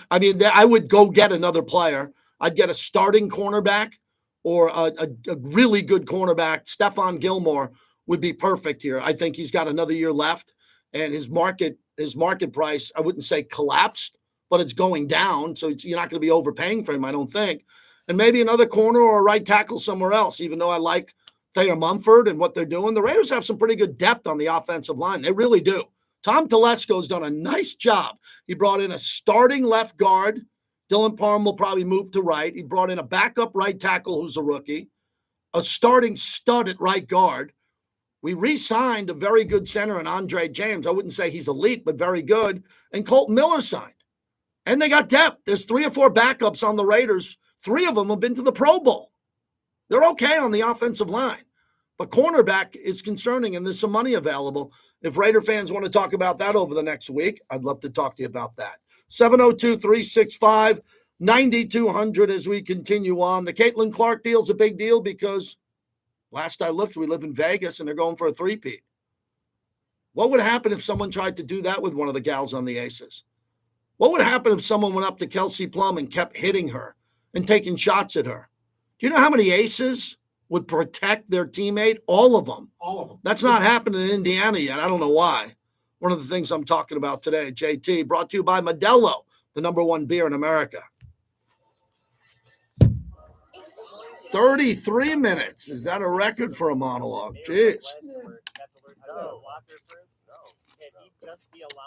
I mean, I would go get another player. I'd get a starting cornerback or a really good cornerback. Stephon Gilmore would be perfect here. I think he's got another year left, and his market price, I wouldn't say collapsed, but it's going down. So you're not going to be overpaying for him, I don't think. And maybe another corner or a right tackle somewhere else, even though I like Thayer Mumford and what they're doing. The Raiders have some pretty good depth on the offensive line. They really do. Tom Telesco's done a nice job. He brought in a starting left guard. Dylan Parham will probably move to right. He brought in a backup right tackle who's a rookie, a starting stud at right guard. We re-signed a very good center in Andre James. I wouldn't say he's elite, but very good. And Colton Miller signed. And they got depth. There's 3 or 4 backups on the Raiders. 3 of them have been to the Pro Bowl. They're okay on the offensive line. But cornerback is concerning, and there's some money available. If Raider fans want to talk about that over the next week, I'd love to talk to you about that. 702-365-9200 as we continue on. The Caitlin Clark deal is a big deal because last I looked, we live in Vegas, and they're going for a three-peat. What would happen if someone tried to do that with one of the gals on the Aces? What would happen if someone went up to Kelsey Plum and kept hitting her and taking shots at her? Do you know how many Aces would protect their teammate? All of them. All of them. That's not happening in Indiana yet. I don't know why. One of the things I'm talking about today, JT, brought to you by Modelo, the #1 beer in America. 33 minutes. Is that a record for a monologue? Jeez.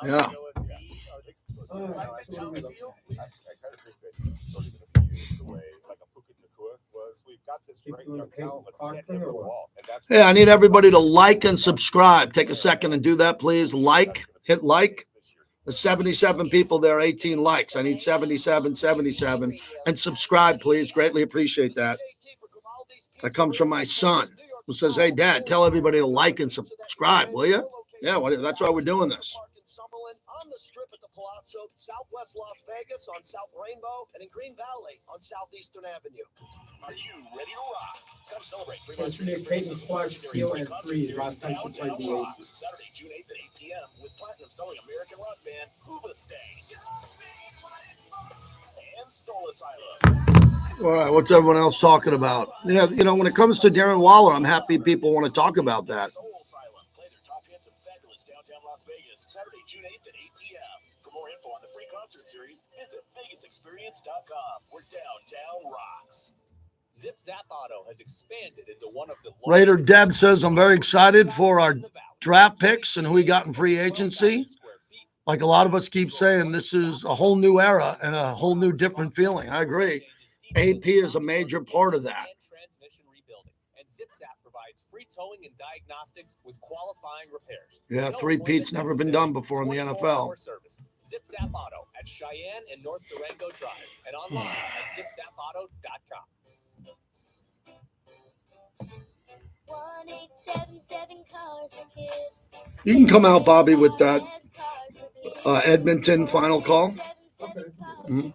Yeah. Hey, I need everybody to like and subscribe. Take a second and do that, please. Hit like. There's 77 people there, 18 likes. I need 77. And subscribe, please. Greatly appreciate that. That comes from my son, who says, hey, Dad, tell everybody to like and subscribe, will you? Yeah, that's why we're doing this. On the Strip at the Palazzo, Southwest Las Vegas on South Rainbow, and in Green Valley on Southeastern Avenue. Are you ready to rock? Come celebrate It's Nick Payton Squash, Tequila, and Freeze. Last time she played the Aces. Saturday, June 8th at 8 p.m. with platinum-selling American rock band Hooba Stay and Soul Asylum. All right, what's everyone else talking about? Yeah, when it comes to Darren Waller, I'm happy people want to talk about that. Soul Asylum. Play their top hits in fabulous downtown Las Vegas, Saturday, June 8th at 8 p.m. For more info on the free concert series, visit vegasexperience.com, where downtown rocks. Zip Zap Auto has expanded into one of the Raider Deb says, I'm very excited for our draft picks and who we got in free agency. Like a lot of us keep saying, this is a whole new era and a whole new different feeling. I agree. AP is a major part of that. Transmission rebuilding, and Zip Zap provides free towing and diagnostics with qualifying repairs. Yeah, three-peat's never been done before in the NFL. Zip Zap Auto at Cheyenne and North Durango Drive, and online at zipzapauto.com. 1877 cars for kids. You can come out, Bobby, with that Edmonton final call. Mm-hmm.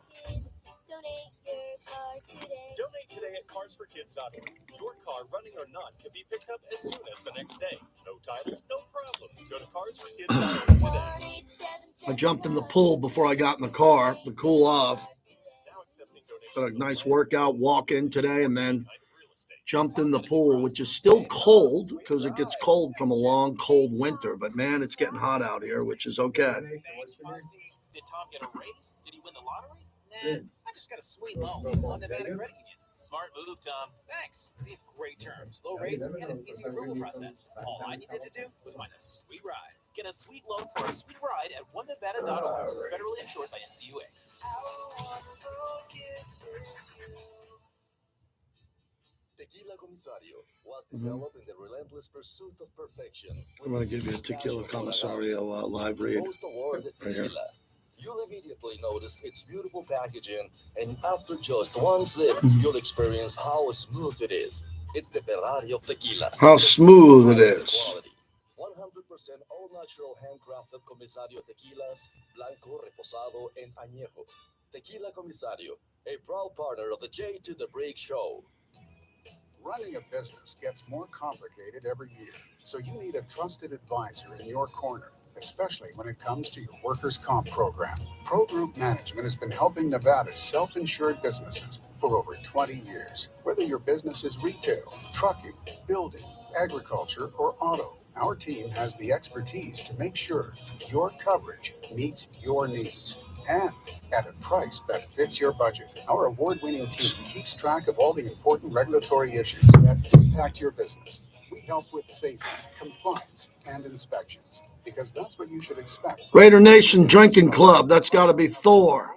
Donate today at carsforkids.org. Your car, running or not, can be picked up as soon as the next day. No title, no problem. Go to carsforkids.org today. I jumped in the pool before I got in the car to cool off. Got a nice workout, walk in today, and then jumped in the pool, which is still cold because it gets cold from a long, cold winter. But, man, it's getting hot out here, which is okay. Did Tom get a raise? Did he win the lottery? Nah, I just got a sweet loan on Nevada Credit Union. Smart move, Tom. Thanks. They have great terms, low rates, and an easy approval process. All I needed to do was find a sweet ride. Get a sweet loan for a sweet ride at onenevada.org. Federally insured by NCUA. Tequila Comisario was developed in the relentless pursuit of perfection. I'm going to give you a Tequila Comisario live read. Most awarded tequila. You'll immediately notice its beautiful packaging, and after just one sip, you'll experience how smooth it is. It's the Ferrari of tequila. How smooth it is. 100% all natural handcrafted Comisario tequilas, Blanco, Reposado, and Añejo. Tequila Comisario, a proud partner of the J to the Break Show. Running a business gets more complicated every year, so you need a trusted advisor in your corner, especially when it comes to your workers' comp program. Pro Group Management has been helping Nevada's self-insured businesses for over 20 years. Whether your business is retail, trucking, building, agriculture, or auto, our team has the expertise to make sure your coverage meets your needs and at a price that fits your budget. Our award-winning team keeps track of all the important regulatory issues that impact your business. We help with safety, compliance, and inspections, because that's what you should expect. Raider Nation Drinking Club. That's got to be Thor.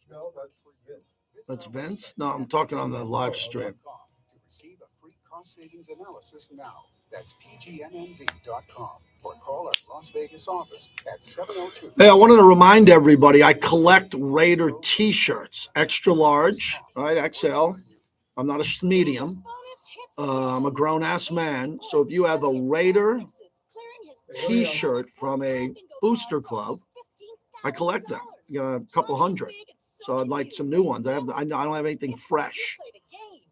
No, that's for Vince. That's Vince? No, I'm talking on the live stream. To receive a free cost savings analysis now. That's pgnmd.com or call our Las Vegas office at 702. Hey, I wanted to remind everybody, I collect Raider t-shirts, extra large, right, XL. I'm not a medium. I'm a grown-ass man. So if you have a Raider T-shirt from a booster club, I collect them. A couple hundred. So I'd like some new ones. I don't have anything fresh.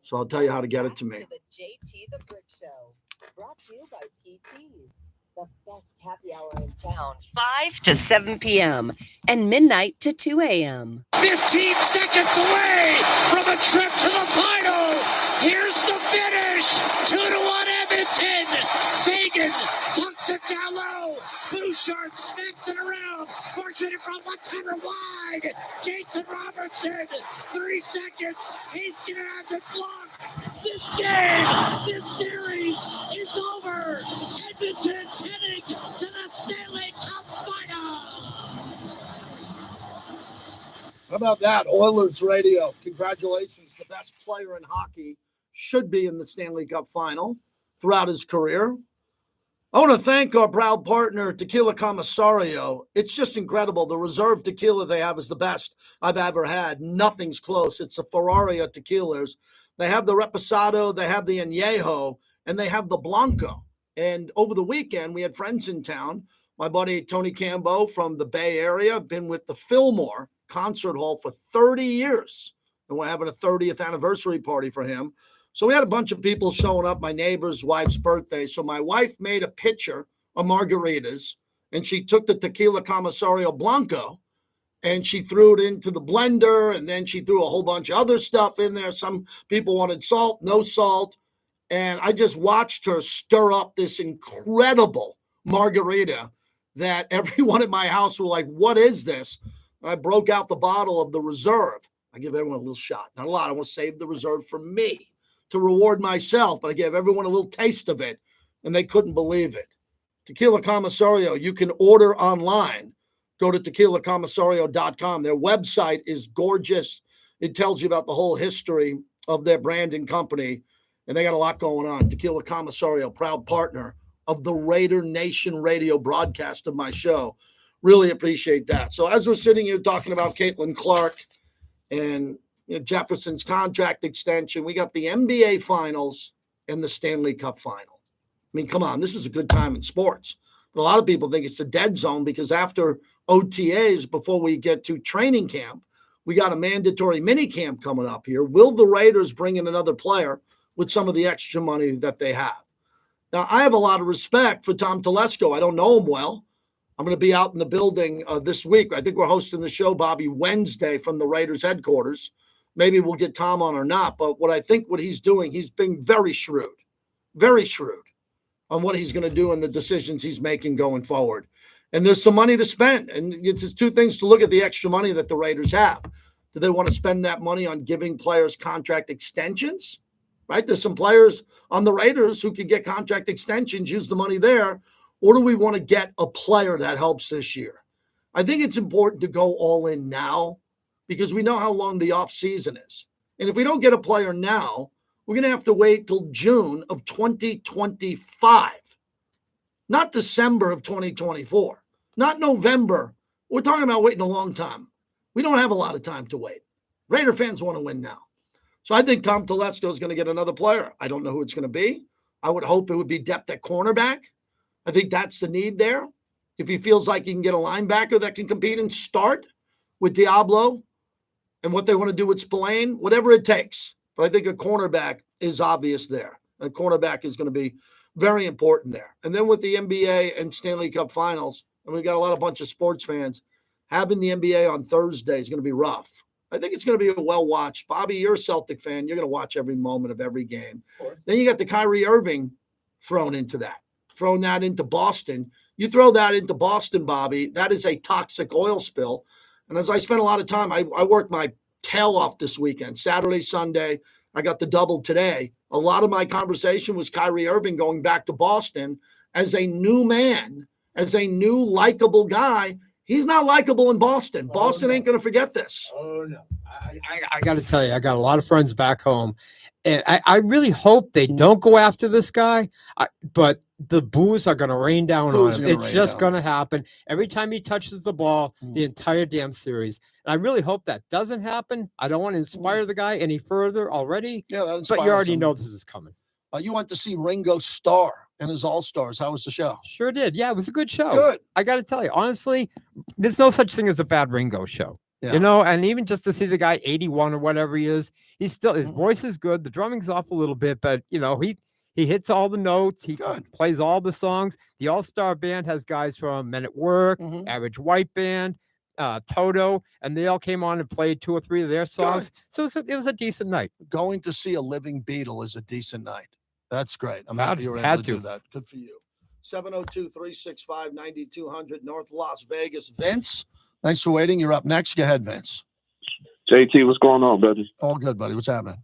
So I'll tell you how to get it to me. To the JT the Brick Show, brought to you by PT's, the best happy hour in town, 5 to 7 p.m. and midnight to 2 a.m. 15 seconds away from a trip to the final. Here's the finish. 2-1 Edmonton. Sagan dunks it down low. Bouchard smacks it around. Works it in front, one-timer wide. Jason Robertson, 3 seconds. Haskin has it blocked. This game, this series is over. Edmonton's heading to the Stanley Cup final. How about that? Oilers radio. Congratulations. The best player in hockey should be in the Stanley Cup final throughout his career. I want to thank our proud partner, Tequila Commissario. It's just incredible. The reserve tequila they have is the best I've ever had. Nothing's close. It's a Ferrari of tequilas. They have the Reposado, they have the Añejo, and they have the Blanco. And over the weekend, we had friends in town. My buddy Tony Cambo from the Bay Area, been with the Fillmore Concert Hall for 30 years. And we're having a 30th anniversary party for him. So we had a bunch of people showing up, my neighbor's wife's birthday. So my wife made a pitcher of margaritas, and she took the Tequila Commissario Blanco, and she threw it into the blender, and then she threw a whole bunch of other stuff in there. Some people wanted salt, no salt. And I just watched her stir up this incredible margarita that everyone at my house were like, what is this? I broke out the bottle of the reserve. I give everyone a little shot. Not a lot. I want to save the reserve for me to reward myself, but I gave everyone a little taste of it, and they couldn't believe it. Tequila Commissario, you can order online. Go to tequilacommissario.com. Their website is gorgeous. It tells you about the whole history of their brand and company, and they got a lot going on. Tequila Commissario, proud partner of the Raider Nation radio broadcast of my show. Really appreciate that. So as we're sitting here talking about Caitlin Clark and Jefferson's contract extension, we got the NBA Finals and the Stanley Cup Final. I mean, come on, this is a good time in sports. But a lot of people think it's a dead zone because after OTAs, before we get to training camp, we got a mandatory mini camp coming up here. Will the Raiders bring in another player with some of the extra money that they have? Now, I have a lot of respect for Tom Telesco. I don't know him well. I'm going to be out in the building this week. I think we're hosting the show, Bobby, Wednesday from the Raiders headquarters. Maybe we'll get Tom on or not. But what he's doing, he's being very shrewd on what he's going to do and the decisions he's making going forward. And there's some money to spend. And it's just two things to look at the extra money that the Raiders have. Do they want to spend that money on giving players contract extensions? Right? There's some players on the Raiders who could get contract extensions, use the money there. Or do we want to get a player that helps this year? I think it's important to go all in now because we know how long the offseason is. And if we don't get a player now, we're going to have to wait till June of 2025, not December of 2024, not November. We're talking about waiting a long time. We don't have a lot of time to wait. Raider fans want to win now. So I think Tom Telesco is going to get another player. I don't know who it's going to be. I would hope it would be depth at cornerback. I think that's the need there. If he feels like he can get a linebacker that can compete and start with Diablo and what they want to do with Spillane, whatever it takes. But I think a cornerback is obvious there. A cornerback is going to be very important there. And then with the NBA and Stanley Cup Finals, and we've got a bunch of sports fans, having the NBA on Thursday is going to be rough. I think it's going to be a well-watched. Bobby, you're a Celtic fan. You're going to watch every moment of every game. Then you got the Kyrie Irving thrown into that. Throwing that into Boston. You throw that into Boston, Bobby, that is a toxic oil spill. And as I spent a lot of time, I worked my tail off this weekend, Saturday, Sunday. I got the double today. A lot of my conversation was Kyrie Irving going back to Boston as a new man, as a new likable guy. He's not likable in Boston. Boston ain't going to forget this. Oh, no. I got to tell you, I got a lot of friends back home. And I really hope they don't go after this guy. But the boos are going to rain down on him. It's just going to happen. Every time he touches the ball, the entire damn series. And I really hope that doesn't happen. I don't want to inspire the guy any further already. Yeah, that but you already know this is coming. You went to see Ringo Starr and his All-Stars. How was the show? Sure did. Yeah, it was a good show. Good. I got to tell you, honestly, there's no such thing as a bad Ringo show. Yeah. You know, and even just to see the guy 81 or whatever he is, he's still, his voice is good. The drumming's off a little bit, but you know, he hits all the notes. He plays all the songs. The All-Star Band has guys from Men at Work, Average White Band, Toto, and they all came on and played 2 or 3 of their songs. So it was a decent night. Going to see a living Beatle is a decent night. That's great. I'm Had- happy you were had able to do to. that. Good for you. 702-365-9200 North Las Vegas. Vince, thanks for waiting. You're up next. Go ahead, Vince. JT, what's going on, brother? All good, buddy. What's happening?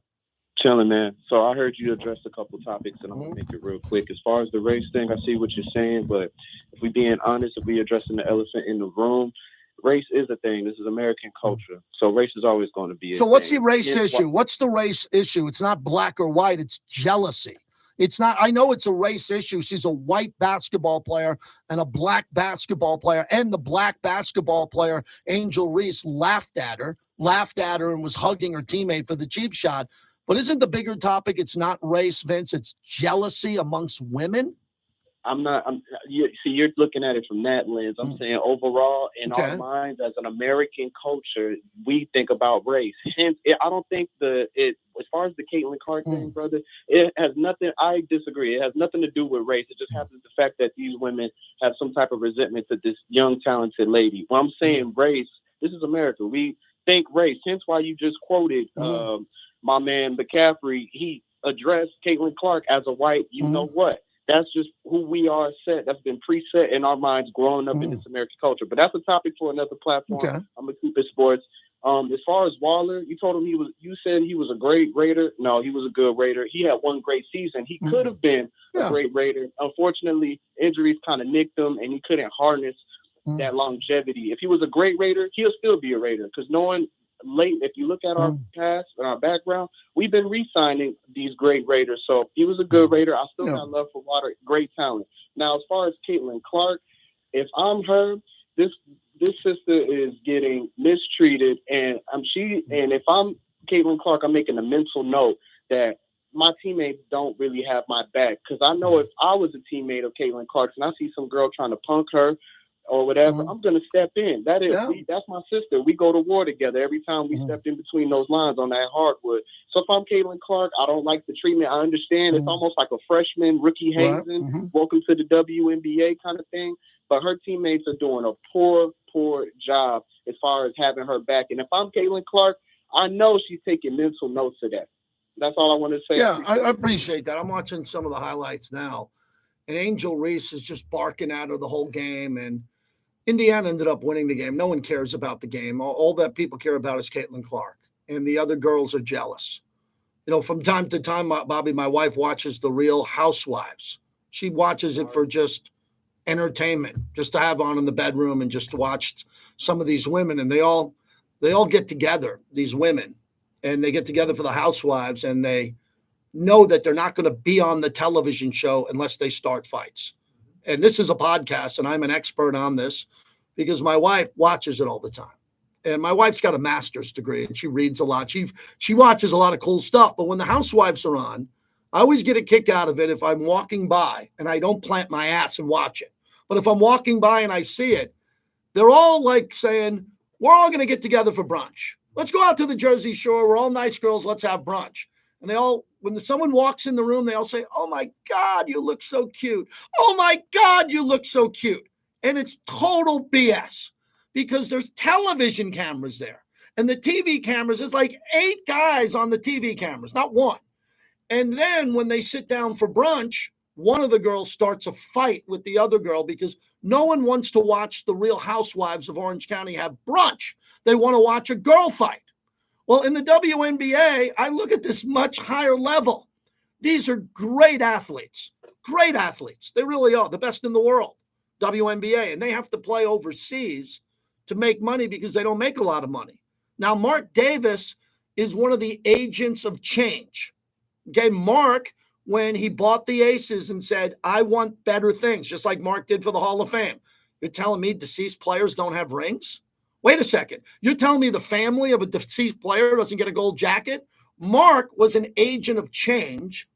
Chilling, man. So I heard you address a couple topics, and I'm gonna make it real quick. As far as the race thing, I see what you're saying, but if we being honest, if we addressing the elephant in the room, race is a thing. This is American culture, so race is always going to be. So what's the race issue? What's the race issue? It's not black or white. It's jealousy. It's not, I know it's a race issue. She's a white basketball player and a black basketball player, and the black basketball player, Angel Reese, laughed at her and was hugging her teammate for the cheap shot. But isn't the bigger topic, it's not race, Vince, it's jealousy amongst women? You're looking at it from that lens. I'm saying overall, in our minds as an American culture, we think about race. Hence, I don't think as far as the Caitlin Clark thing, brother, it has nothing. I disagree. It has nothing to do with race. It just happens the fact that these women have some type of resentment to this young, talented lady. When I'm saying race, this is America. We think race. Hence why you just quoted my man McCaffrey. He addressed Caitlin Clark as a white. You know what? That's just who we are set. That's been preset in our minds growing up in this American culture. But that's a topic for another platform. Okay. I'm going to keep it sports. As far as Waller, you told him you said he was a great Raider. No, he was a good Raider. He had one great season. He could have been a great Raider. Unfortunately, injuries kind of nicked him, and he couldn't harness that longevity. If he was a great Raider, he'll still be a Raider. Because if you look at our past and our background, we've been re-signing these great Raiders. So he was a good Raider. I still got love for Water, great talent. Now, as far as Caitlin Clark, if I'm her, this sister is getting mistreated, and if I'm Caitlin Clark, I'm making a mental note that my teammates don't really have my back. Because I know if I was a teammate of Caitlin Clark's and I see some girl trying to punk her or whatever, I'm going to step in. That's my sister. We go to war together every time we step in between those lines on that hardwood. So if I'm Caitlin Clark, I don't like the treatment. I understand it's almost like a freshman rookie hazing. Welcome to the WNBA kind of thing. But her teammates are doing a poor job as far as having her back. And if I'm Caitlin Clark, I know she's taking mental notes of that. That's all I want to say. Yeah, I appreciate that. I'm watching some of the highlights now. And Angel Reese is just barking at her the whole game. And Indiana ended up winning the game. No one cares about the game. All that people care about is Caitlin Clark. And the other girls are jealous. You know, from time to time, Bobby, my wife watches The Real Housewives. She watches it for just entertainment, just to have on in the bedroom and just to watch some of these women. And they all get together, these women. And they get together for the Housewives. And they know that they're not going to be on the television show unless they start fights. And this is a podcast, and I'm an expert on this because my wife watches it all the time. And my wife's got a master's degree, and she reads a lot. She watches a lot of cool stuff. But when the Housewives are on, I always get a kick out of it if I'm walking by, and I don't plant my ass and watch it. But if I'm walking by and I see it, they're all like saying, we're all going to get together for brunch. Let's go out to the Jersey Shore. We're all nice girls. Let's have brunch. And when someone walks in the room, they all say, oh my God, you look so cute. Oh my God, you look so cute. And it's total BS because there's television cameras there. And the TV cameras, there's like 8 guys on the TV cameras, not one. And then when they sit down for brunch, one of the girls starts a fight with the other girl because no one wants to watch the Real Housewives of Orange County have brunch. They want to watch a girl fight. Well, in the WNBA, I look at this much higher level. These are great athletes. They really are the best in the world, WNBA. And they have to play overseas to make money because they don't make a lot of money. Now, Mark Davis is one of the agents of change. Okay, Mark, when he bought the Aces and said, I want better things, just like Mark did for the Hall of Fame. You're telling me deceased players don't have rings? Wait a second. You're telling me the family of a deceased player doesn't get a gold jacket? Mark was an agent of change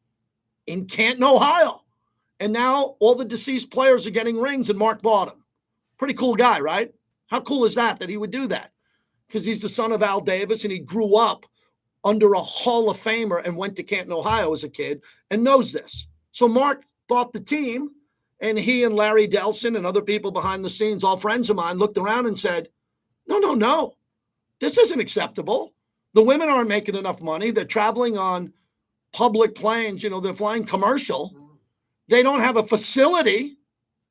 in Canton, Ohio. And now all the deceased players are getting rings, and Mark bought them. Pretty cool guy, right? How cool is that he would do that? Because he's the son of Al Davis, and he grew up under a Hall of Famer and went to Canton, Ohio as a kid and knows this. So Mark bought the team, and he and Larry Delson and other people behind the scenes, all friends of mine, looked around and said, no, this isn't acceptable. The women aren't making enough money. They're traveling on public planes. They're flying commercial. They don't have a facility.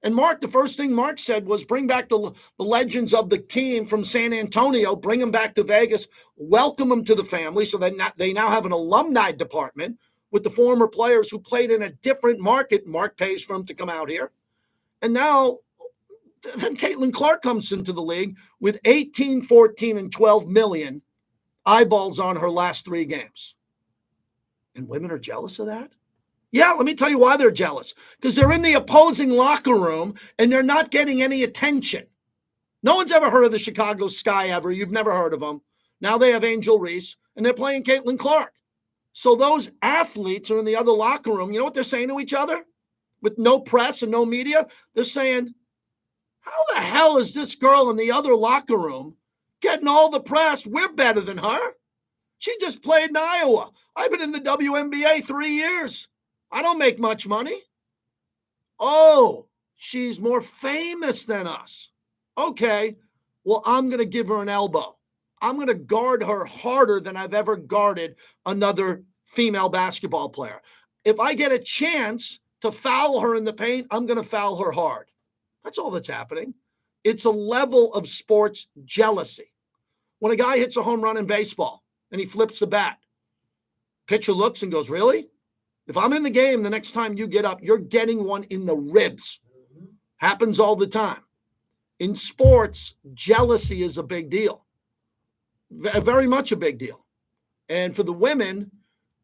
And Mark, the first thing Mark said was bring back the legends of the team from San Antonio, bring them back to Vegas, welcome them to the family. So they now have an alumni department with the former players who played in a different market. Mark pays for them to come out here. And now then Caitlin Clark comes into the league with 18, 14, and 12 million eyeballs on her last 3 games. And women are jealous of that? Yeah, let me tell you why they're jealous. Because they're in the opposing locker room and they're not getting any attention. No one's ever heard of the Chicago Sky ever. You've never heard of them. Now they have Angel Reese and they're playing Caitlin Clark. So those athletes are in the other locker room. You know what they're saying to each other? With no press and no media? They're saying, how the hell is this girl in the other locker room getting all the press? We're better than her. She just played in Iowa. I've been in the WNBA 3 years. I don't make much money. Oh, she's more famous than us. Okay, well, I'm going to give her an elbow. I'm going to guard her harder than I've ever guarded another female basketball player. If I get a chance to foul her in the paint, I'm going to foul her hard. That's all that's happening. It's a level of sports jealousy. When a guy hits a home run in baseball and he flips the bat, pitcher looks and goes, really? If I'm in the game, the next time you get up, you're getting one in the ribs. Happens all the time. In sports, jealousy is a big deal. Very much a big deal. And for the women,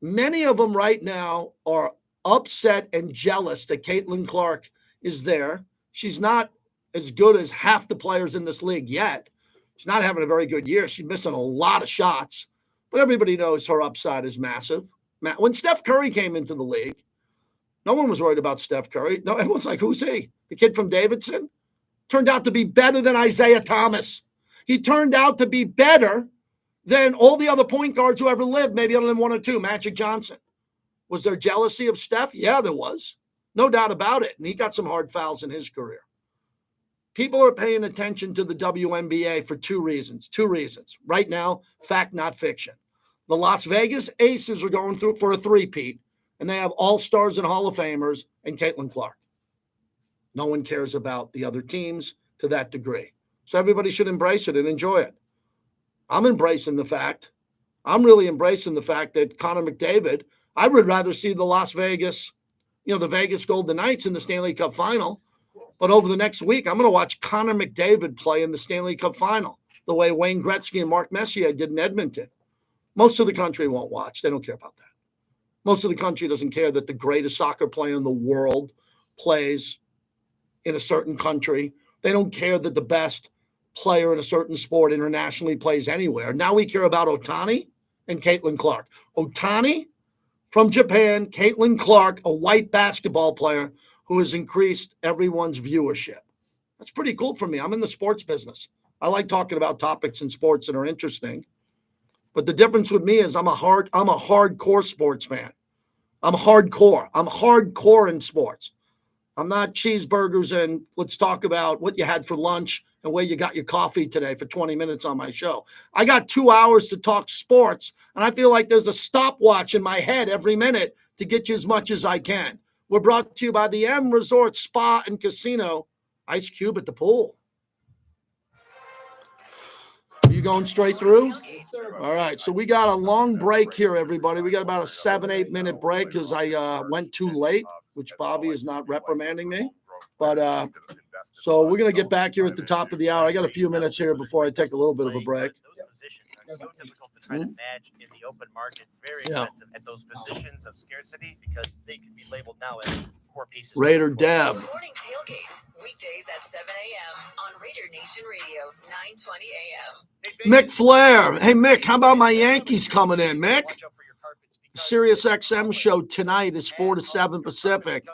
many of them right now are upset and jealous that Caitlin Clark is there. She's not as good as half the players in this league yet. She's not having a very good year. She's missing a lot of shots. But everybody knows her upside is massive. When Steph Curry came into the league, no one was worried about Steph Curry. No, everyone's like, who's he? The kid from Davidson? Turned out to be better than Isaiah Thomas. He turned out to be better than all the other point guards who ever lived, maybe other than 1 or 2, Magic Johnson. Was there jealousy of Steph? Yeah, there was. No doubt about it. And he got some hard fouls in his career. People are paying attention to the WNBA for 2 reasons. 2 reasons. Right now, fact, not fiction. The Las Vegas Aces are going through for a 3-peat, and they have all-stars and Hall of Famers and Caitlin Clark. No one cares about the other teams to that degree. So everybody should embrace it and enjoy it. I'm embracing the fact. I'm really embracing the fact that Connor McDavid, I would rather see the Las Vegas, the Vegas Golden Knights in the Stanley Cup final. But over the next week, I'm going to watch Connor McDavid play in the Stanley Cup final the way Wayne Gretzky and Mark Messier did in Edmonton. Most of the country won't watch. They don't care about that. Most of the country doesn't care that the greatest soccer player in the world plays in a certain country. They don't care that the best player in a certain sport internationally plays anywhere. Now we care about Ohtani and Caitlin Clark. Ohtani from Japan, Caitlin Clark, a white basketball player who has increased everyone's viewership. That's pretty cool for me. I'm in the sports business. I like talking about topics in sports that are interesting. But the difference with me is I'm a hardcore sports fan. I'm hardcore in sports. I'm not cheeseburgers and let's talk about what you had for lunch and where you got your coffee today for 20 minutes on my show. I got 2 hours to talk sports, and I feel like there's a stopwatch in my head every minute to get you as much as I can. We're brought to you by the M Resort Spa and Casino. Ice Cube at the pool. You going straight through? All right. So we got a long break here, everybody. We got about a 7-8 minute break because I went too late, which Bobby is not reprimanding me. But so we're going to get back here at the top of the hour. I got a few minutes here before I take a little bit of a break. Those positions are so difficult to try to match in the open market. Very expensive at those positions of scarcity because they can be labeled now as core pieces. Raider Deb. Morning Tailgate, weekdays at 7 a.m. on Raider Nation Radio, 920 a.m. Mick Flair. Hey, Mick, how about my Yankees coming in, Mick? Sirius XM show tonight is 4 to 7 Pacific.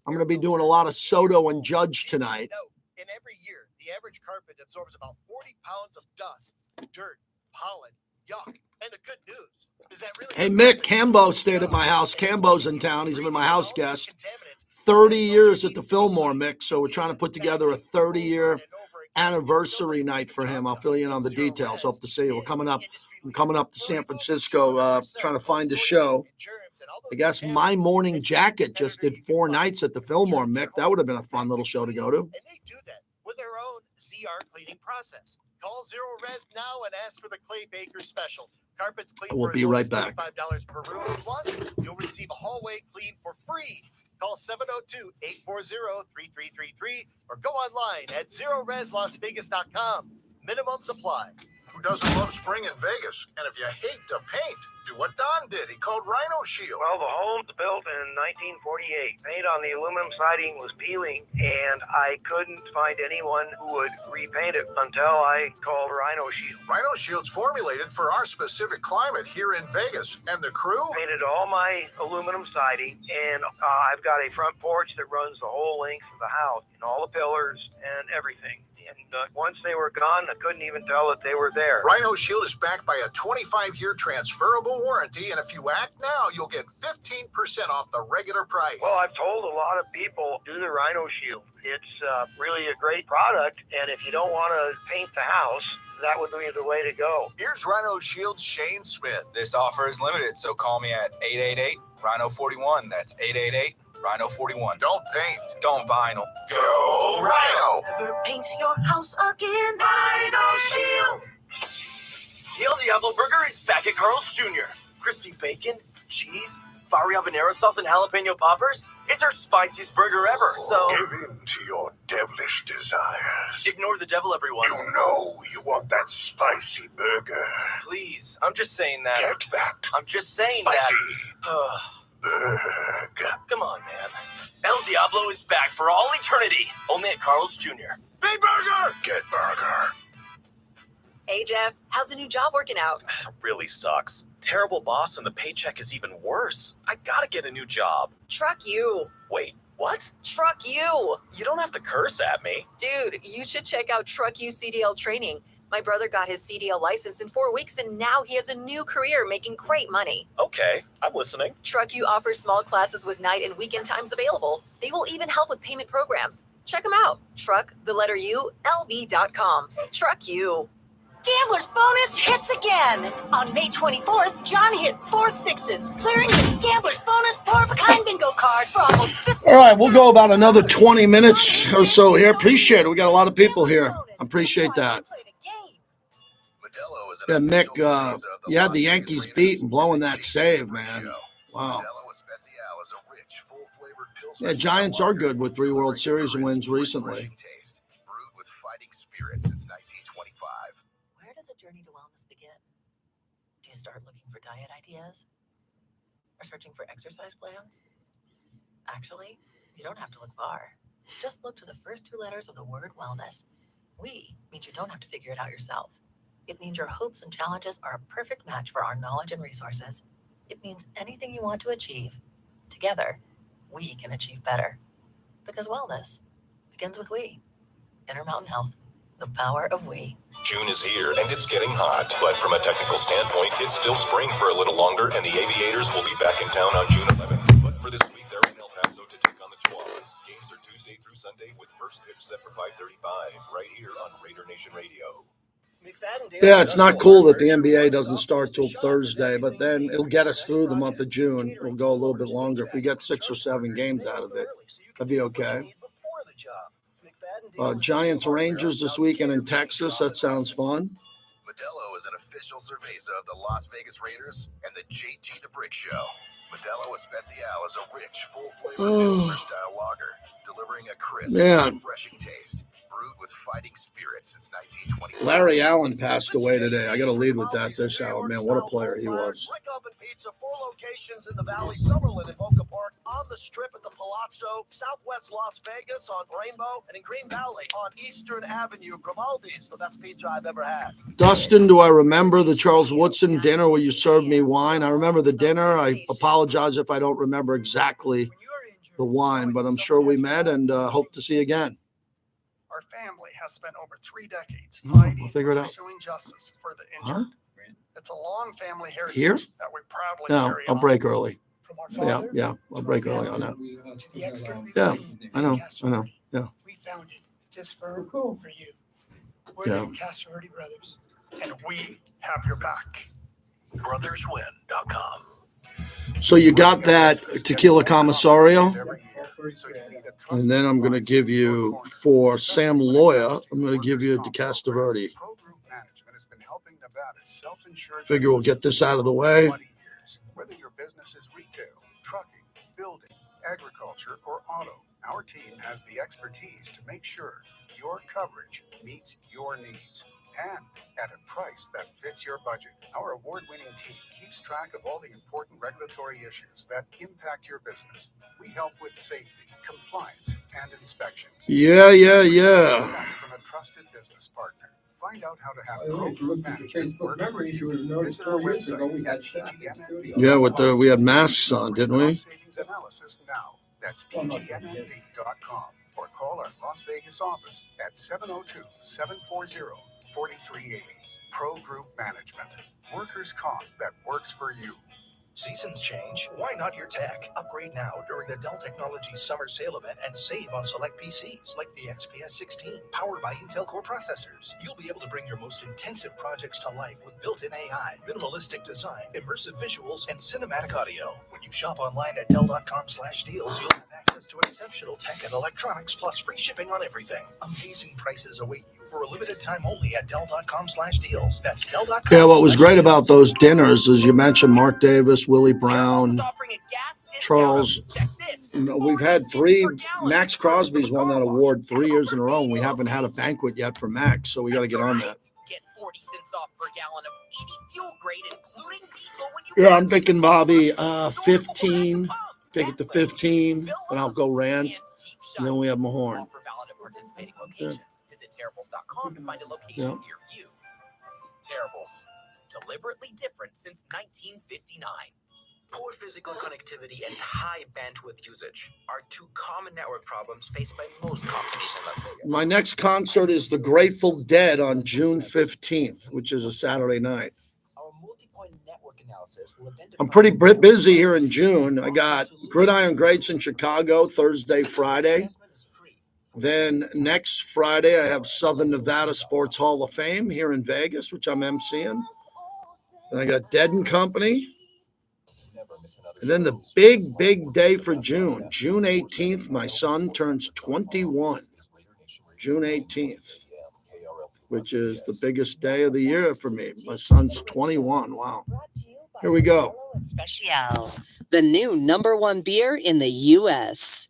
I'm going to be doing a lot of Soto and Judge tonight. In every year, the average carpet absorbs about 40 pounds of dust, dirt, pollen, yuck. And the good news is that really. Hey, Mick Cambo stayed at my house. Cambo's in town. He's been my house guest. 30 years at the Fillmore, Mick. So we're trying to put together a 30-year anniversary night for him. I'll fill you in on the details. Hope to see you. I'm coming up to San Francisco, trying to find a show. I guess My Morning Jacket just did 4 nights at the Fillmore, Mick. That would have been a fun little show to go to. And they do that with their own CR cleaning process. Call Zero Res now and ask for the Clay Baker special. Carpets clean We'll for be as low right as back. $35 per room. Plus, you'll receive a hallway clean for free. Call 702-840-3333 or go online at ZeroResLasVegas.com. Minimums apply. Who doesn't love spring in Vegas? And if you hate to paint, do what Don did. He called Rhino Shield. Well, the home's built in 1948. Paint on the aluminum siding was peeling, and I couldn't find anyone who would repaint it until I called Rhino Shield. Rhino Shield's formulated for our specific climate here in Vegas. And the crew? Painted all my aluminum siding, and I've got a front porch that runs the whole length of the house, and all the pillars and everything. And once they were gone, I couldn't even tell that they were there. Rhino Shield is backed by a 25-year transferable warranty, and if you act now, you'll get 15% off the regular price. Well, I've told a lot of people, do the Rhino Shield. It's really a great product, and if you don't want to paint the house, that would be the way to go. Here's Rhino Shield's Shane Smith. This offer is limited, so call me at 888-RHINO-41. That's 888-RHINO-41. Don't paint. Don't vinyl. Go Rhino! Never paint your house again. Rhino Shield. The El Diablo Burger is back at Carl's Jr. Crispy bacon, cheese, fiery habanero sauce, and jalapeno poppers. It's our spiciest burger ever, so... Give in to your devilish desires. Ignore the devil, everyone. You know you want that spicy burger. Please, I'm just saying that. Get that. I'm just saying Spicy. that. Burger. Come on, man. El Diablo is back for all eternity, only at Carl's Jr. Big burger! Get burger. Hey, Jeff, how's the new job working out? Really sucks. Terrible boss and the paycheck is even worse. I gotta get a new job. Truck you. Wait, what? Truck you. You don't have to curse at me. Dude, you should check out Truck You CDL training. My brother got his CDL license in 4 weeks, and now he has a new career making great money. Okay, I'm listening. Truck You offers small classes with night and weekend times available. They will even help with payment programs. Check them out. Truck, the letter U, LV.com. Truck You. Gambler's bonus hits again. On May 24th, John hit 4 6s, clearing his Gambler's bonus four-of-a-kind bingo card for almost 50. All right, we'll go about another 20 minutes or so here. Appreciate it. We got a lot of people here. Appreciate that. Yeah, Mick, you had the Yankees beat and blowing that save, man. Wow. Yeah, Giants are good with 3 World Series wins recently. Where does a journey to wellness begin? Do you start looking for diet ideas? Or searching for exercise plans? Actually, you don't have to look far. Just look to the first 2 letters of the word wellness. We means you don't have to figure it out yourself. It means your hopes and challenges are a perfect match for our knowledge and resources. It means anything you want to achieve, together, we can achieve better. Because wellness begins with we. Intermountain Health, the power of we. June is here, and it's getting hot. But from a technical standpoint, it's still spring for a little longer, and the Aviators will be back in town on June 11th. But for this week, they're in El Paso to take on the Chihuahuas. Games are Tuesday through Sunday with first pitch set for 5:35, right here on Raider Nation Radio. Yeah, it's not cool that the NBA doesn't start till Thursday, but then it'll get us through the month of June. It'll go a little bit longer. If we get 6 or 7 games out of it, that'd be okay. Giants Rangers this weekend in Texas. That sounds fun. Modelo is an official cerveza of the Las Vegas Raiders and the JT the Brick Show. Modelo Especial is a rich, full-flavored Pilsner-style lager, delivering a crisp, Man. refreshing taste. Brewed with fighting spirit since 1925. Larry Allen passed away today. I got to lead with that this hour. Man, what a player he was. Brick Oven Pizza, 4 locations in the Valley, Summerlin in Boca Park, on the Strip at the Palazzo, Southwest Las Vegas on Rainbow, and in Green Valley on Eastern Avenue. Grimaldi's, the best pizza I've ever had. Dustin, do I remember the Charles Woodson dinner where you served me wine? I remember the dinner. I apologize if I don't remember exactly the wine, but I'm sure we met and hope to see you again. Our family has spent over 3 decades fighting We'll figure it and out. pursuing justice for the Huh? injured. It's a long family heritage Here? that we proudly No, carry I'll on. break early. From our Yeah, father yeah, I'll break early on that. to the expert Yeah, legal team I know, at I know. Yeah, we founded this firm for you. We're Yeah. the Castrati Brothers, and we have your back. BrothersWin.com. So you got that tequila commissario, and then I'm going to give you for Sam Loya. I'm going to give you a DeCastroverde. Figure we'll get this out of the way. Whether your business is retail, trucking, building, agriculture, or auto, our team has the expertise to make sure your coverage meets your needs and at a price that fits your budget. Our award-winning team keeps track of all the important regulatory issues that impact your business. We help with safety, compliance, and inspections. Yeah. From a trusted business partner. Find out how to have program management work for you. Visit our website at pgnnv. Yeah, we had masks on, didn't we? Savings analysis now. That's pgnnv.com or call our Las Vegas office at 702-740-4380. Pro Group Management. Workers' comp that works for you. Seasons change. Why not your tech? Upgrade now during the Dell Technologies Summer Sale event and save on select PCs like the XPS 16, powered by Intel Core processors. You'll be able to bring your most intensive projects to life with built-in AI, minimalistic design, immersive visuals, and cinematic audio. When you shop online at Dell.com/deals, you'll have access to exceptional tech and electronics plus free shipping on everything. Amazing prices await you for a limited time only at Dell.com/deals. That's Dell.com. Yeah, what was great about those dinners is you mentioned Mark Davis, Willie Brown, Charles. We've had 3. Max Crosby's won that award 3 years in a row, and we haven't had a banquet yet for Max, so we got to get on that. Get 40 cents off per gallon of 80 fuel grade, including diesel when you Yeah, I'm thinking, Bobby, 15. Take it to 15, and I'll go rant, and then we have Mahorn. For valid at participating locations. Visit Terribles.com to find a location Yeah. near you. Terribles. Deliberately different since 1959. Poor physical connectivity and high bandwidth usage are 2 common network problems faced by most companies in Las Vegas. My next concert is the Grateful Dead on June 15th, which is a Saturday night. I'm pretty busy here in June. I got Gridiron Greats in Chicago Thursday, Friday. Then next Friday, I have Southern Nevada Sports Hall of Fame here in Vegas, which I'm emceeing. And I got Dead and Company. And then the big day for June, June 18th, my son turns 21. June 18th, which is the biggest day of the year for me. My son's 21. Wow. Here we go. Special, the new #1 beer in the U.S.